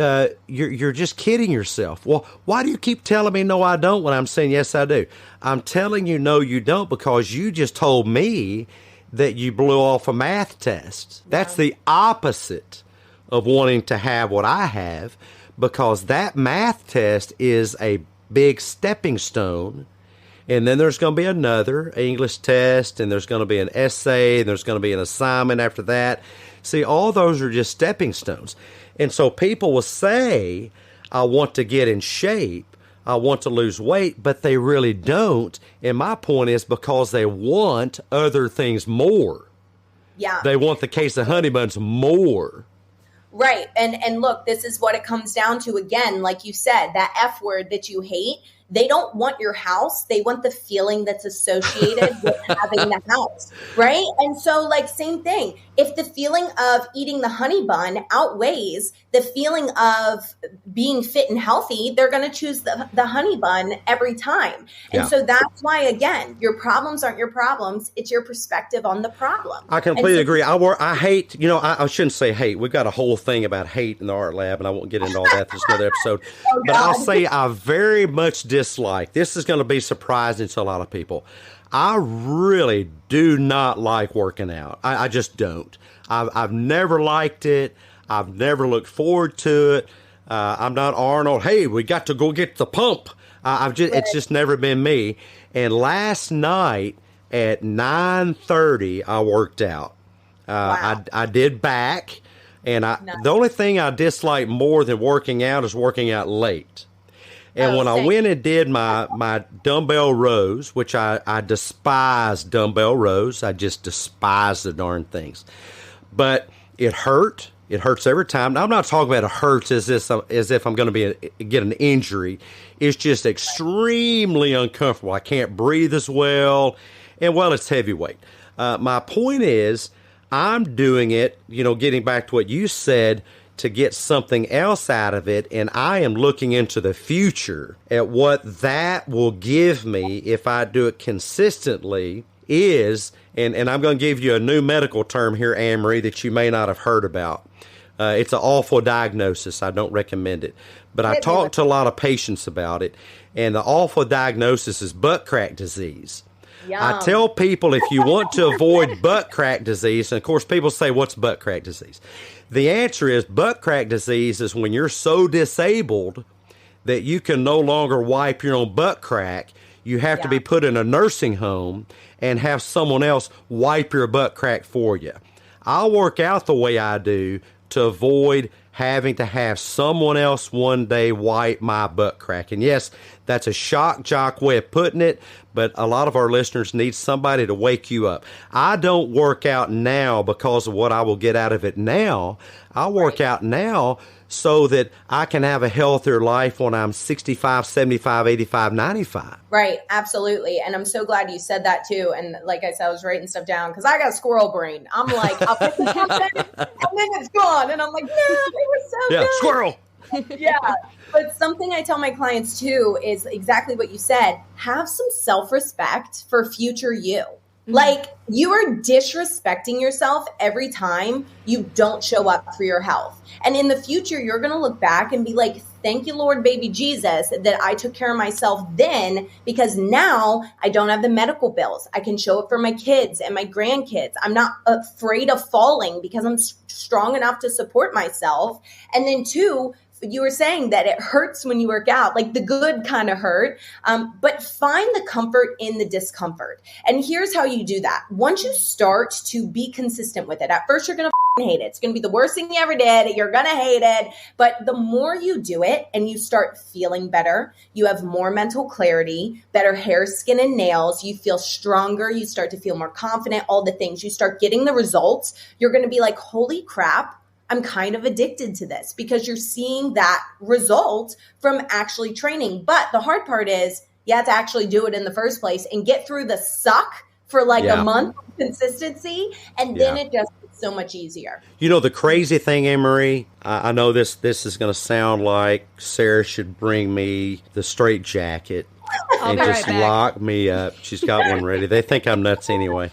E: You're just kidding yourself. Well, why do you keep telling me no, I don't, when I'm saying yes, I do? I'm telling you no, you don't, because you just told me that you blew off a math test. That's the opposite of wanting to have what I have, because that math test is a big stepping stone. And then there's going to be another English test, and there's going to be an essay, and there's going to be an assignment after that. See, all those are just stepping stones. And so people will say, I want to get in shape, I want to lose weight, but they really don't. And my point is, because they want other things more. Yeah. They want the case of honey buns more.
D: Right. And look, this is what it comes down to again. Like you said, that F word that you hate, they don't want your house. They want the feeling that's associated with having the house. Right. And so, same thing. If the feeling of eating the honey bun outweighs the feeling of being fit and healthy, they're going to choose the honey bun every time. And so that's why, again, your problems aren't your problems. It's your perspective on the problem.
E: I completely agree. I hate, I shouldn't say hate. We've got a whole thing about hate in the art lab, and I won't get into all that. There's another episode. But I'll say I very much dislike, this is going to be surprising to a lot of people, I really do not like working out. I just don't. I've never liked it. I've never looked forward to it. I'm not Arnold. Hey, we got to go get the pump. It's just never been me. And last night at 9:30, I worked out. I did back, and the only thing I dislike more than working out is working out late. And when I
D: same.
E: went and did my dumbbell rows, which I despise dumbbell rows. I just despise the darn things. But it hurt. It hurts every time. Now, I'm not talking about it hurts as if I'm going to get an injury. It's just extremely uncomfortable. I can't breathe as well. And, well, it's heavyweight. My point is I'm doing it, getting back to what you said, to get something else out of it. And I am looking into the future at what that will give me if I do it consistently is, and I'm going to give you a new medical term here, Anne-Marie, that you may not have heard about. It's an awful diagnosis. I don't recommend it. But I talked to a lot of patients about it, and the awful diagnosis is butt crack disease.
D: Yum.
E: I tell people if you want to avoid butt crack disease, and of course people say, what's butt crack disease? The answer is butt crack disease is when you're so disabled that you can no longer wipe your own butt crack. You have to be put in a nursing home and have someone else wipe your butt crack for you. I'll work out the way I do to avoid having to have someone else one day wipe my butt crack. And yes, that's a shock jock way of putting it, but a lot of our listeners need somebody to wake you up. I don't work out now because of what I will get out of it now. I work out now so that I can have a healthier life when I'm 65, 75, 85, 95.
D: Right. Absolutely. And I'm so glad you said that too. And like I said, I was writing stuff down because I got squirrel brain. I'm like, I'll pick this something and then it's gone. And I'm like, no, it was so good.
E: Squirrel.
D: Yeah. But something I tell my clients too is exactly what you said. Have some self-respect for future you. Like, you are disrespecting yourself every time you don't show up for your health. And in the future, you're going to look back and be like, thank you, Lord, baby Jesus, that I took care of myself then, because now I don't have the medical bills. I can show up for my kids and my grandkids. I'm not afraid of falling because I'm strong enough to support myself. And then two, you were saying that it hurts when you work out, like the good kind of hurt, but find the comfort in the discomfort. And here's how you do that. Once you start to be consistent with it, at first you're going to hate it. It's going to be the worst thing you ever did. You're going to hate it. But the more you do it and you start feeling better, you have more mental clarity, better hair, skin, and nails. You feel stronger. You start to feel more confident, all the things. You start getting the results. You're going to be like, holy crap, I'm kind of addicted to this, because you're seeing that result from actually training. But the hard part is you have to actually do it in the first place and get through the suck for like a month of consistency. And then it just gets so much easier.
E: You know, the crazy thing, Anne-Marie, I know this is going to sound like Sarah should bring me the straight jacket and just lock me up. She's got one ready. They think I'm nuts anyway.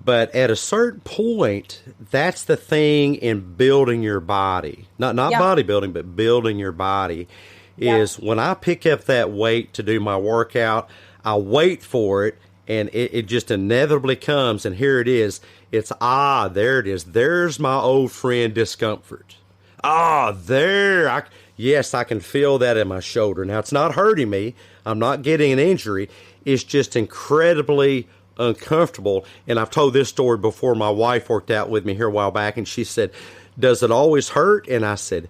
E: But at a certain point, that's the thing in building your body. Not bodybuilding, but building your body is when I pick up that weight to do my workout, I wait for it, and it just inevitably comes, and here it is. It's, there it is. There's my old friend discomfort. Yes, I can feel that in my shoulder. Now, it's not hurting me. I'm not getting an injury. It's just incredibly uncomfortable. And I've told this story before. My wife worked out with me here a while back, and she said, does it always hurt? And I said,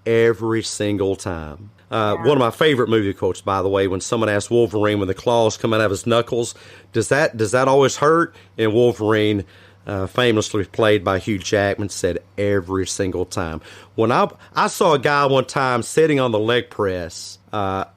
E: every single time. One of my favorite movie quotes, by the way, when someone asked Wolverine when the claws come out of his knuckles, does that always hurt? And Wolverine, famously played by Hugh Jackman, said every single time. When I saw a guy one time sitting on the leg press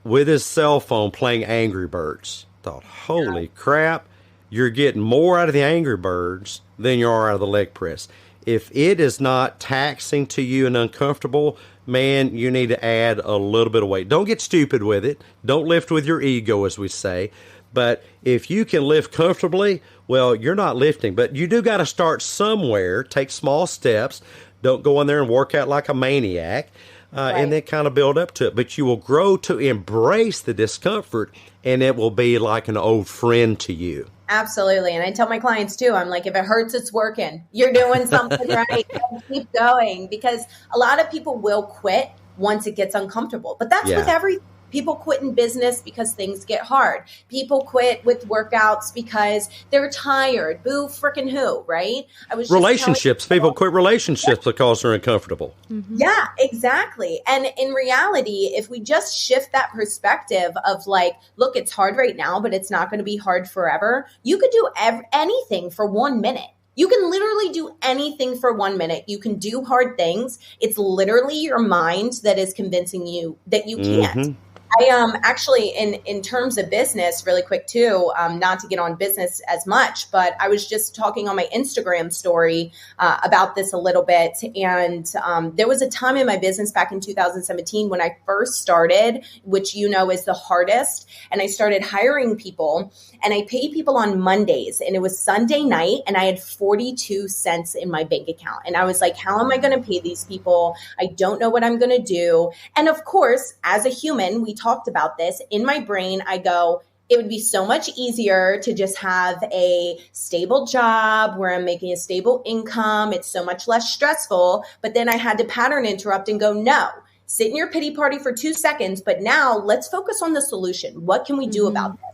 E: with his cell phone playing Angry Birds. Thought, holy crap. You're getting more out of the Angry Birds than you are out of the leg press. If it is not taxing to you and uncomfortable, man, you need to add a little bit of weight. Don't get stupid with it. Don't lift with your ego, as we say. But if you can lift comfortably, well, you're not lifting. But you do got to start somewhere. Take small steps. Don't go in there and work out like a maniac. And then kind of build up to it. But you will grow to embrace the discomfort, and it will be like an old friend to you.
D: Absolutely. And I tell my clients too, I'm like, if it hurts, it's working. You're doing something right. Keep going. Because a lot of people will quit once it gets uncomfortable. But that's with everything. People quit in business because things get hard. People quit with workouts because they're tired. Boo frickin' who, right? I was
E: relationships. People quit relationships because they're uncomfortable.
D: Mm-hmm. Yeah, exactly. And in reality, if we just shift that perspective of like, look, it's hard right now, but it's not going to be hard forever. You could do anything for 1 minute. You can literally do anything for 1 minute. You can do hard things. It's literally your mind that is convincing you that you can't. Mm-hmm. I actually, in terms of business, really quick too, not to get on business as much, but I was just talking on my Instagram story about this a little bit. And there was a time in my business back in 2017 when I first started, which you know is the hardest. And I started hiring people, and I paid people on Mondays, and it was Sunday night, and I had 42 cents in my bank account. And I was like, how am I going to pay these people? I don't know what I'm going to do. And of course, as a human, we talked about this. In my brain, I go, it would be so much easier to just have a stable job where I'm making a stable income. It's so much less stressful. But then I had to pattern interrupt and go, no, sit in your pity party for 2 seconds. But now let's focus on the solution. What can we do about this?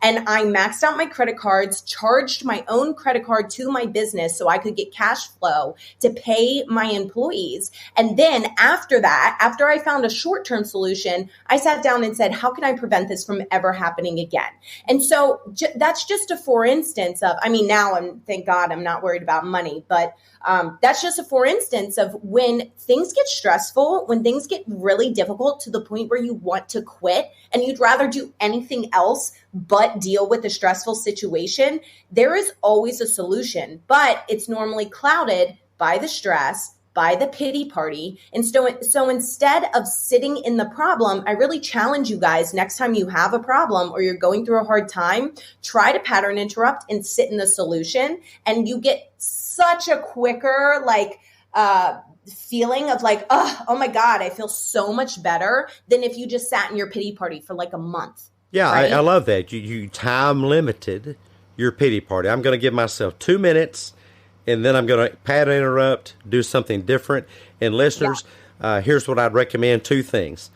D: And I maxed out my credit cards, charged my own credit card to my business so I could get cash flow to pay my employees. And then after that, after I found a short-term solution, I sat down and said, how can I prevent this from ever happening again? And so that's just a for instance of, I mean, now thank God I'm not worried about money, but that's just a for instance of when things get stressful, when things get really difficult to the point where you want to quit and you'd rather do anything else but deal with the stressful situation, there is always a solution, but it's normally clouded by the stress, by the pity party. And so instead of sitting in the problem, I really challenge you guys, next time you have a problem or you're going through a hard time, try to pattern interrupt and sit in the solution. And you get such a quicker, feeling of like, oh my God, I feel so much better than if you just sat in your pity party for like a month.
E: Yeah,
D: right?
E: I love that. You time limited your pity party. I'm going to give myself 2 minutes, and then I'm going to pattern interrupt, do something different. And listeners, here's what I'd recommend: 2 things.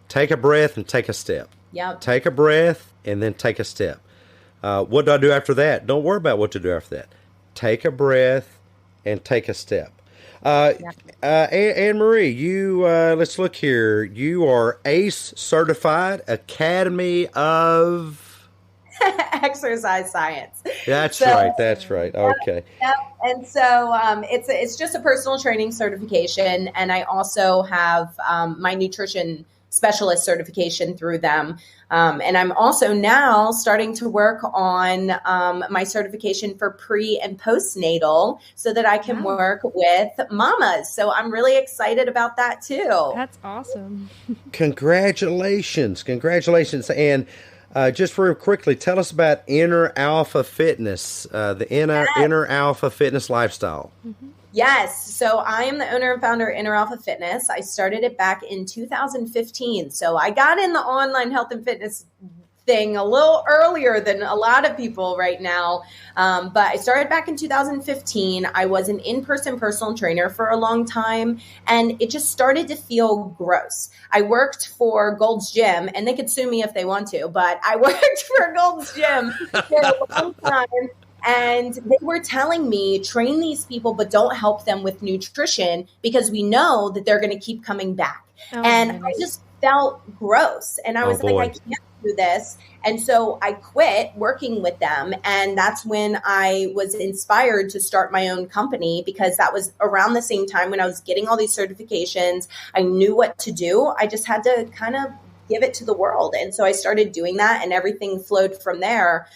E: Take a breath and take a step.
D: Yep.
E: Take a breath and then take a step. What do I do after that? Don't worry about what to do after that. Take a breath and take a step. Anne Marie, you let's look here. You are ACE certified, Academy of
D: Exercise Science.
E: That's right. Okay.
D: Yep. And so it's just a personal training certification, and I also have my nutrition specialist certification through them. And I'm also now starting to work on my certification for pre and postnatal so that I can work with mamas. So I'm really excited about that too.
F: That's awesome.
E: Congratulations. And just real quickly, tell us about Inner Alpha Fitness, the Inner Alpha Fitness lifestyle.
D: Mm-hmm. Yes. So I am the owner and founder of Inner Alpha Fitness. I started it back in 2015. So I got in the online health and fitness thing a little earlier than a lot of people right now. But I started back in 2015. I was an in-person personal trainer for a long time, and it just started to feel gross. I worked for Gold's Gym, and they could sue me if they want to, but I worked for Gold's Gym for a long time. And they were telling me, train these people, but don't help them with nutrition because we know that they're going to keep coming back. And I just felt gross. And I was like, I can't do this. And so I quit working with them. And that's when I was inspired to start my own company, because that was around the same time when I was getting all these certifications. I knew what to do. I just had to kind of give it to the world. And so I started doing that, and everything flowed from there.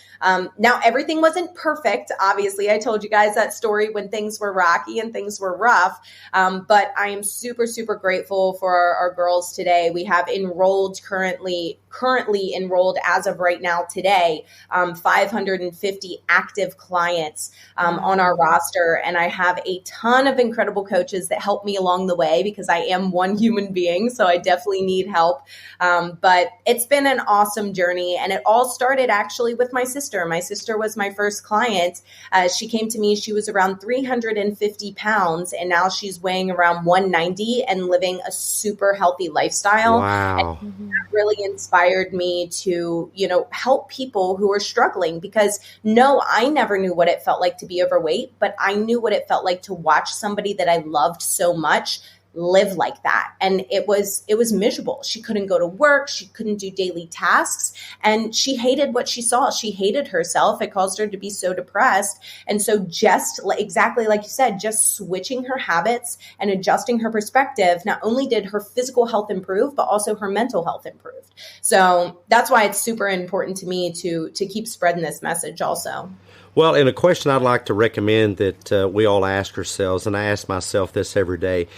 D: Now, everything wasn't perfect. Obviously, I told you guys that story when things were rocky and things were rough. But I am super, super grateful for our girls today. We have enrolled currently enrolled as of right now today, 550 active clients on our roster. And I have a ton of incredible coaches that help me along the way, because I am one human being. So I definitely need help. But it's been an awesome journey. And it all started actually with my sister. My sister was my first client. She came to me, she was around 350 pounds, and now she's weighing around 190 and living a super healthy lifestyle.
E: Wow.
D: And that really inspired me to, help people who are struggling, because no, I never knew what it felt like to be overweight, but I knew what it felt like to watch somebody that I loved so much live like that. And it was miserable. She couldn't go to work. She couldn't do daily tasks. And she hated what she saw. She hated herself. It caused her to be so depressed. And so just exactly like you said, just switching her habits and adjusting her perspective, not only did her physical health improve, but also her mental health improved. So that's why it's super important to me to keep spreading this message also.
E: Well, and a question I'd like to recommend that we all ask ourselves, and I ask myself this every day,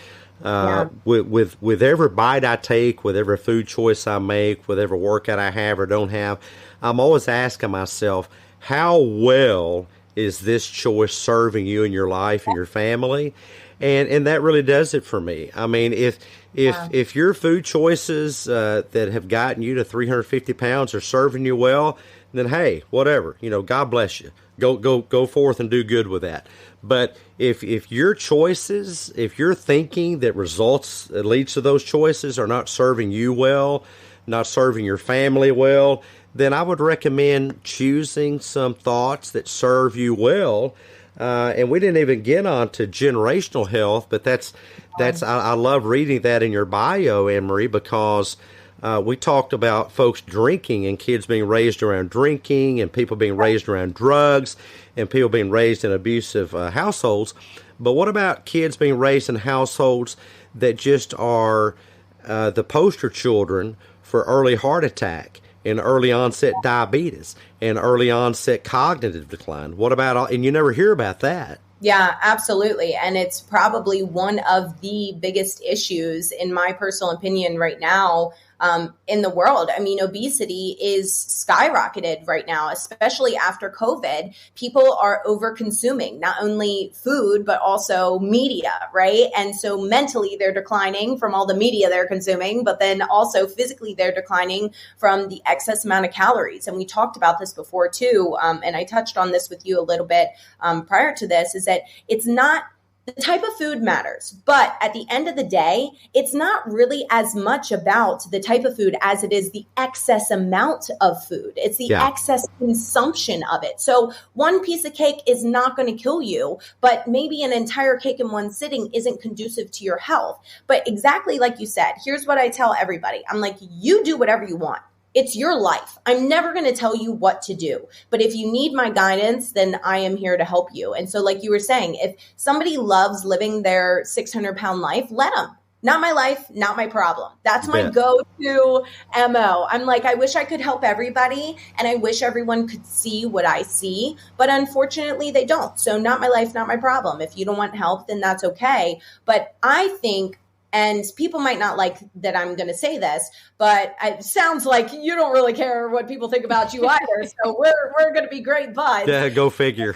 E: with every bite I take, with every food choice I make, with every workout I have or don't have, I'm always asking myself, how well is this choice serving you in your life and your family? And that really does it for me. I mean, if your food choices that have gotten you to 350 pounds are serving you well, then hey, whatever, God bless you. Go forth and do good with that. But if your choices, if your thinking that leads to those choices are not serving you well, not serving your family well, then I would recommend choosing some thoughts that serve you well. And we didn't even get on to generational health, but I love reading that in your bio, Anne-Marie, because we talked about folks drinking and kids being raised around drinking and people being raised around drugs and people being raised in abusive households. But what about kids being raised in households that just are the poster children for early heart attack and early onset diabetes and early onset cognitive decline? What about and you never hear about that.
D: Yeah, absolutely. And it's probably one of the biggest issues, in my personal opinion, right now in the world. I mean, obesity is skyrocketed right now, especially after COVID. People are over consuming not only food, but also media, right? And so mentally they're declining from all the media they're consuming, but then also physically they're declining from the excess amount of calories. And we talked about this before too. And I touched on this with you a little bit prior to this, is that it's not the type of food matters, but at the end of the day, it's not really as much about the type of food as it is the excess amount of food. It's the excess consumption of it. So one piece of cake is not going to kill you, but maybe an entire cake in one sitting isn't conducive to your health. But exactly like you said, here's what I tell everybody. I'm like, you do whatever you want. It's your life. I'm never going to tell you what to do. But if you need my guidance, then I am here to help you. And so like you were saying, if somebody loves living their 600-pound life, let them. Not my life, not my problem. That's my go-to MO. I'm like, I wish I could help everybody and I wish everyone could see what I see. But unfortunately, they don't. So not my life, not my problem. If you don't want help, then that's okay. But I think, and people might not like that I'm going to say this, but it sounds like you don't really care what people think about you either. So we're going to be great buds.
E: Yeah, go figure.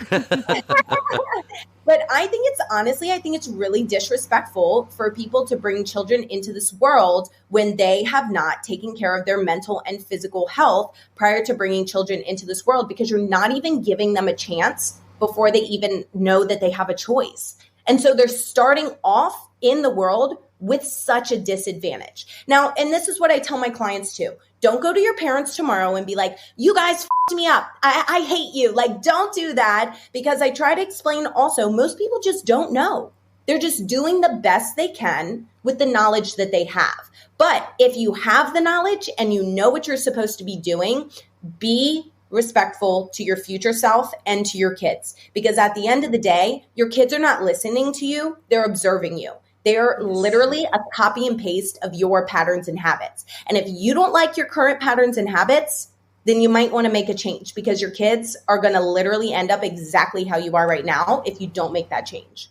D: But I think it's really disrespectful for people to bring children into this world when they have not taken care of their mental and physical health prior to bringing children into this world, because you're not even giving them a chance before they even know that they have a choice. And so they're starting off in the world with such a disadvantage. Now, and this is what I tell my clients too. Don't go to your parents tomorrow and be like, you guys f***ed me up. I hate you. Like, don't do that, because I try to explain also, most people just don't know. They're just doing the best they can with the knowledge that they have. But if you have the knowledge and you know what you're supposed to be doing, be respectful to your future self and to your kids. Because at the end of the day, your kids are not listening to you. They're observing you. They're literally a copy and paste of your patterns and habits. And if you don't like your current patterns and habits, then you might want to make a change, because your kids are going to literally end up exactly how you are right now if you don't make that change.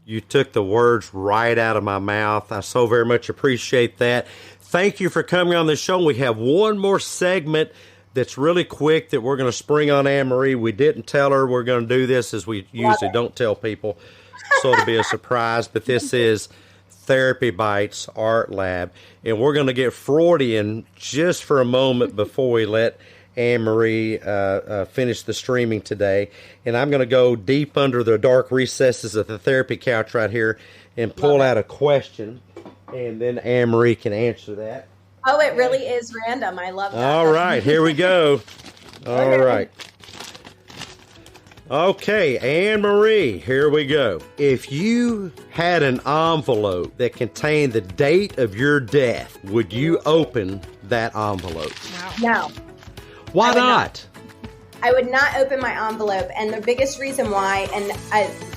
E: You took the words right out of my mouth. I so very much appreciate that. Thank you for coming on the show. We have one more segment that's really quick that we're going to spring on Anne-Marie. We didn't tell her we're going to do this, as we usually don't tell people. So it'll be a surprise, but this is Therapy Bites Art Lab. And we're going to get Freudian just for a moment before we let Anne-Marie finish the streaming today. And I'm going to go deep under the dark recesses of the therapy couch right here and pull out a question. And then Anne-Marie can answer that.
D: Oh, it really is random. I love that.
E: All right, here we go. All right. Okay, Anne-Marie, here we go. If you had an envelope that contained the date of your death, would you open that envelope?
D: No.
E: Why not?
D: I would not open my envelope. And the biggest reason why, and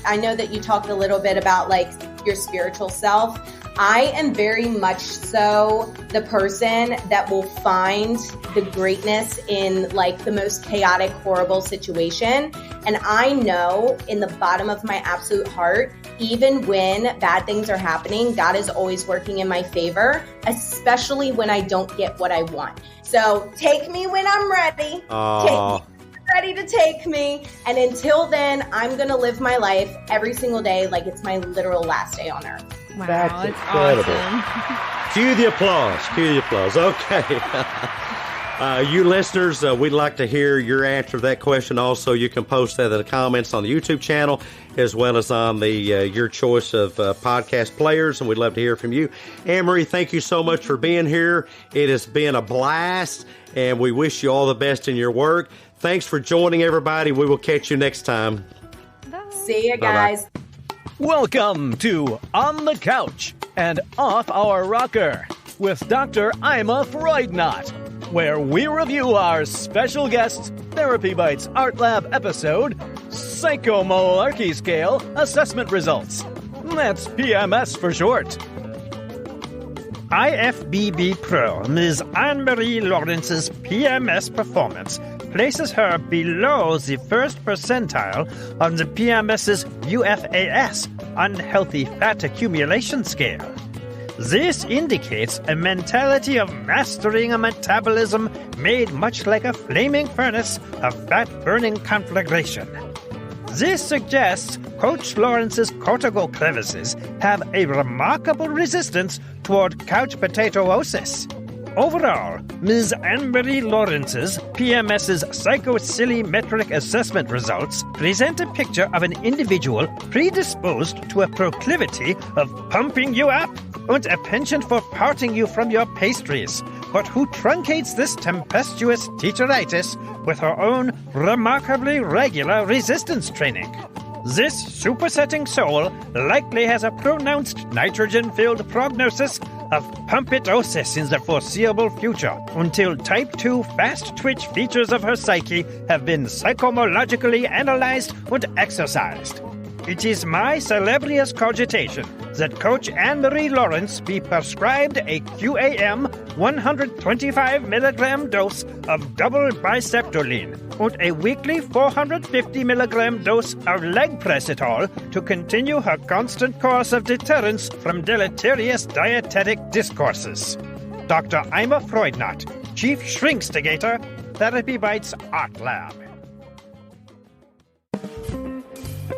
D: I know that you talked a little bit about like your spiritual self. I am very much so the person that will find the greatness in like the most chaotic, horrible situation. And I know in the bottom of my absolute heart, even when bad things are happening, God is always working in my favor, especially when I don't get what I want. So take me when I'm ready. Ready to take me. And until then, I'm going to live my life every single day like it's my literal last day on earth.
F: Wow,
E: that's
F: incredible.
E: Awesome. Cue the applause. Cue the applause. Okay. You listeners, we'd like to hear your answer to that question. Also, you can post that in the comments on the YouTube channel as well as on the your choice of podcast players, and we'd love to hear from you. Anne-Marie, thank you so much for being here. It has been a blast, and we wish you all the best in your work. Thanks for joining, everybody. We will catch you next time.
F: Bye.
D: See you guys.
E: Bye-bye.
A: Welcome to On the Couch and Off Our Rocker with Dr. Ima Freudnot, where we review our special guest Therapy Bites Art Lab episode, Psychomolarchy Scale Assessment Results. That's PMS for short.
I: IFBB Pro, Ms. Anne-Marie Lawrence's PMS performance places her below the first percentile on the PMS's UFAS, Unhealthy Fat Accumulation Scale. This indicates a mentality of mastering a metabolism made much like a flaming furnace of fat-burning conflagration. This suggests Coach Lawrence's cortical crevices have a remarkable resistance toward couch potatoosis. Overall, Ms. Anne-Marie Lawrence's PMS's psychosilimetric assessment results present a picture of an individual predisposed to a proclivity of pumping you up and a penchant for parting you from your pastries, but who truncates this tempestuous teacheritis with her own remarkably regular resistance training. This supersetting soul likely has a pronounced nitrogen-filled prognosis of pumpitosis in the foreseeable future until type 2 fast-twitch features of her psyche have been psychomologically analyzed and exercised. It is my celebrious cogitation that Coach Anne-Marie Lawrence be prescribed a QAM 125 milligram dose of double biceptolene and a weekly 450 milligram dose of legpressitol to continue her constant course of deterrence from deleterious dietetic discourses. Dr. Ima Freudnot, Chief Shrinkstigator, Therapy Bites Art Lab.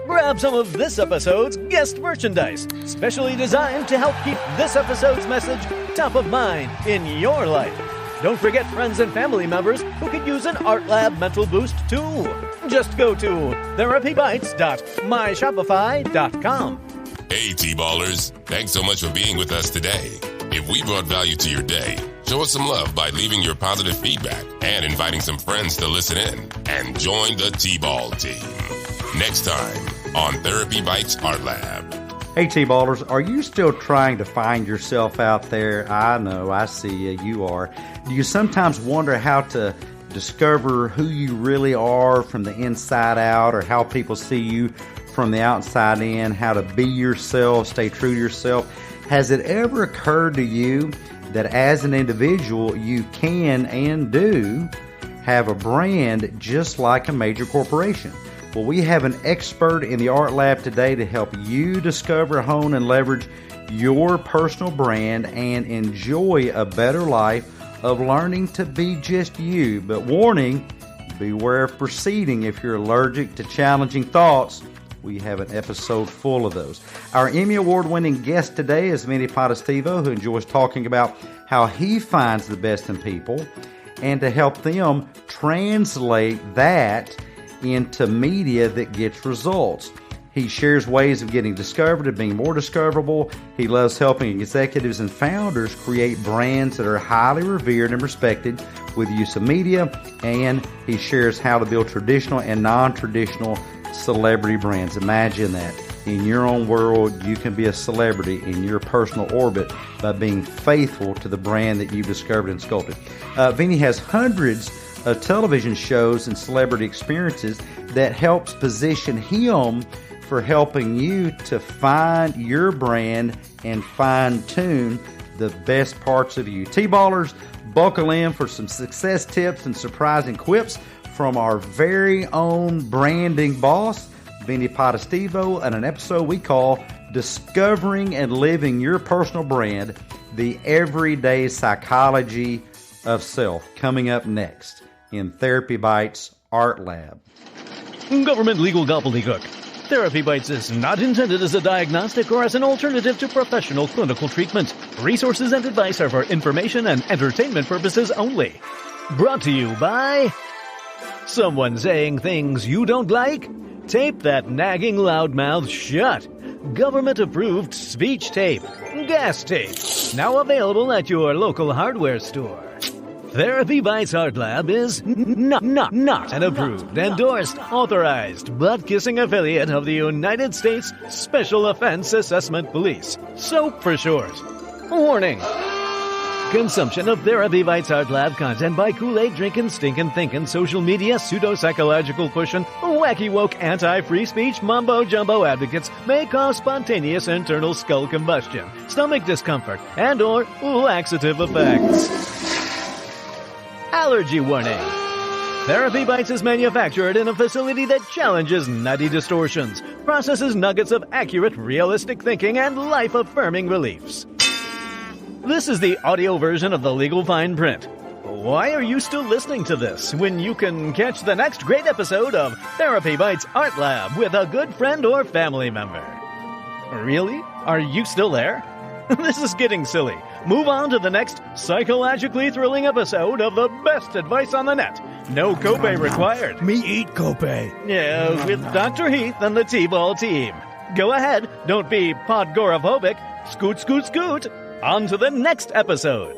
A: Grab some of this episode's guest merchandise, specially designed to help keep this episode's message top of mind in your life. Don't forget friends and family members who could use an Art Lab mental boost too. Just go to therapybites.myshopify.com.
B: Hey, T-Ballers. Thanks so much for being with us today. If we brought value to your day, show us some love by leaving your positive feedback and inviting some friends to listen in and join the T-Ball Team. Next time on Therapy Bites Art Lab.
C: Hey, T-Ballers, are you still trying to find yourself out there? I know, I see you, you are. Do you sometimes wonder how to discover who you really are from the inside out, or how people see you from the outside in, how to be yourself, stay true to yourself? Has it ever occurred to you that as an individual, you can and do have a brand just like a major corporation? Well, we have an expert in the Art Lab today to help you discover, hone, and leverage your personal brand and enjoy a better life of learning to be just you. But warning, beware of proceeding if you're allergic to challenging thoughts We have an episode full of those. Our Emmy Award-winning guest today is Vinnie Potestivo, who enjoys talking about how he finds the best in people and to help them translate that into media that gets results. He shares ways of getting discovered and being more discoverable. He loves helping executives and founders create brands that are highly revered and respected with use of media, and he shares how to build traditional and non-traditional celebrity brands. Imagine that. In your own world, you can be a celebrity in your personal orbit by being faithful to the brand that you've discovered and sculpted. Vinnie has hundreds of television shows and celebrity experiences that helps position him for helping you to find your brand and fine-tune the best parts of you. T-ballers, buckle in for some success tips and surprising quips from our very own branding boss, Vinnie Potestivo, and an episode we call Discovering and Living Your Personal Brand, the Everyday Psychology of Self, coming up next in Therapy Bites Art Lab.
A: Government legal gobbledygook. Therapy Bites is not intended as a diagnostic or as an alternative to professional clinical treatment. Resources and advice are for information and entertainment purposes only. Brought to you by someone saying things you don't like? Tape that nagging loudmouth shut. Government-approved speech tape. Gas tape. Now available at your local hardware store. Therapy Bites Art Lab is not an approved, endorsed, authorized, butt-kissing affiliate of the United States Special Offense Assessment Police. SOAP for short. Warning. Consumption of Therapy Bites Art Lab content by Kool-Aid drinking, stinking, thinking, social media, pseudo-psychological pushing, wacky woke, anti-free speech, mumbo-jumbo advocates may cause spontaneous internal skull combustion, stomach discomfort, and or laxative effects. Allergy warning. Therapy Bites is manufactured in a facility that challenges nutty distortions, processes nuggets of accurate, realistic thinking, and life-affirming beliefs. This is the audio version of the legal fine print. Why are you still listening to this when you can catch the next great episode of Therapy Bites Art Lab with a good friend or family member? Really? Are you still there? This is getting silly. Move on to the next psychologically thrilling episode of the best advice on the net. No copay required.
J: Me eat copay.
A: Yeah, with Dr. Heath and the TBAL team. Go ahead, don't be podgoraphobic. Scoot, scoot, scoot. On to the next episode.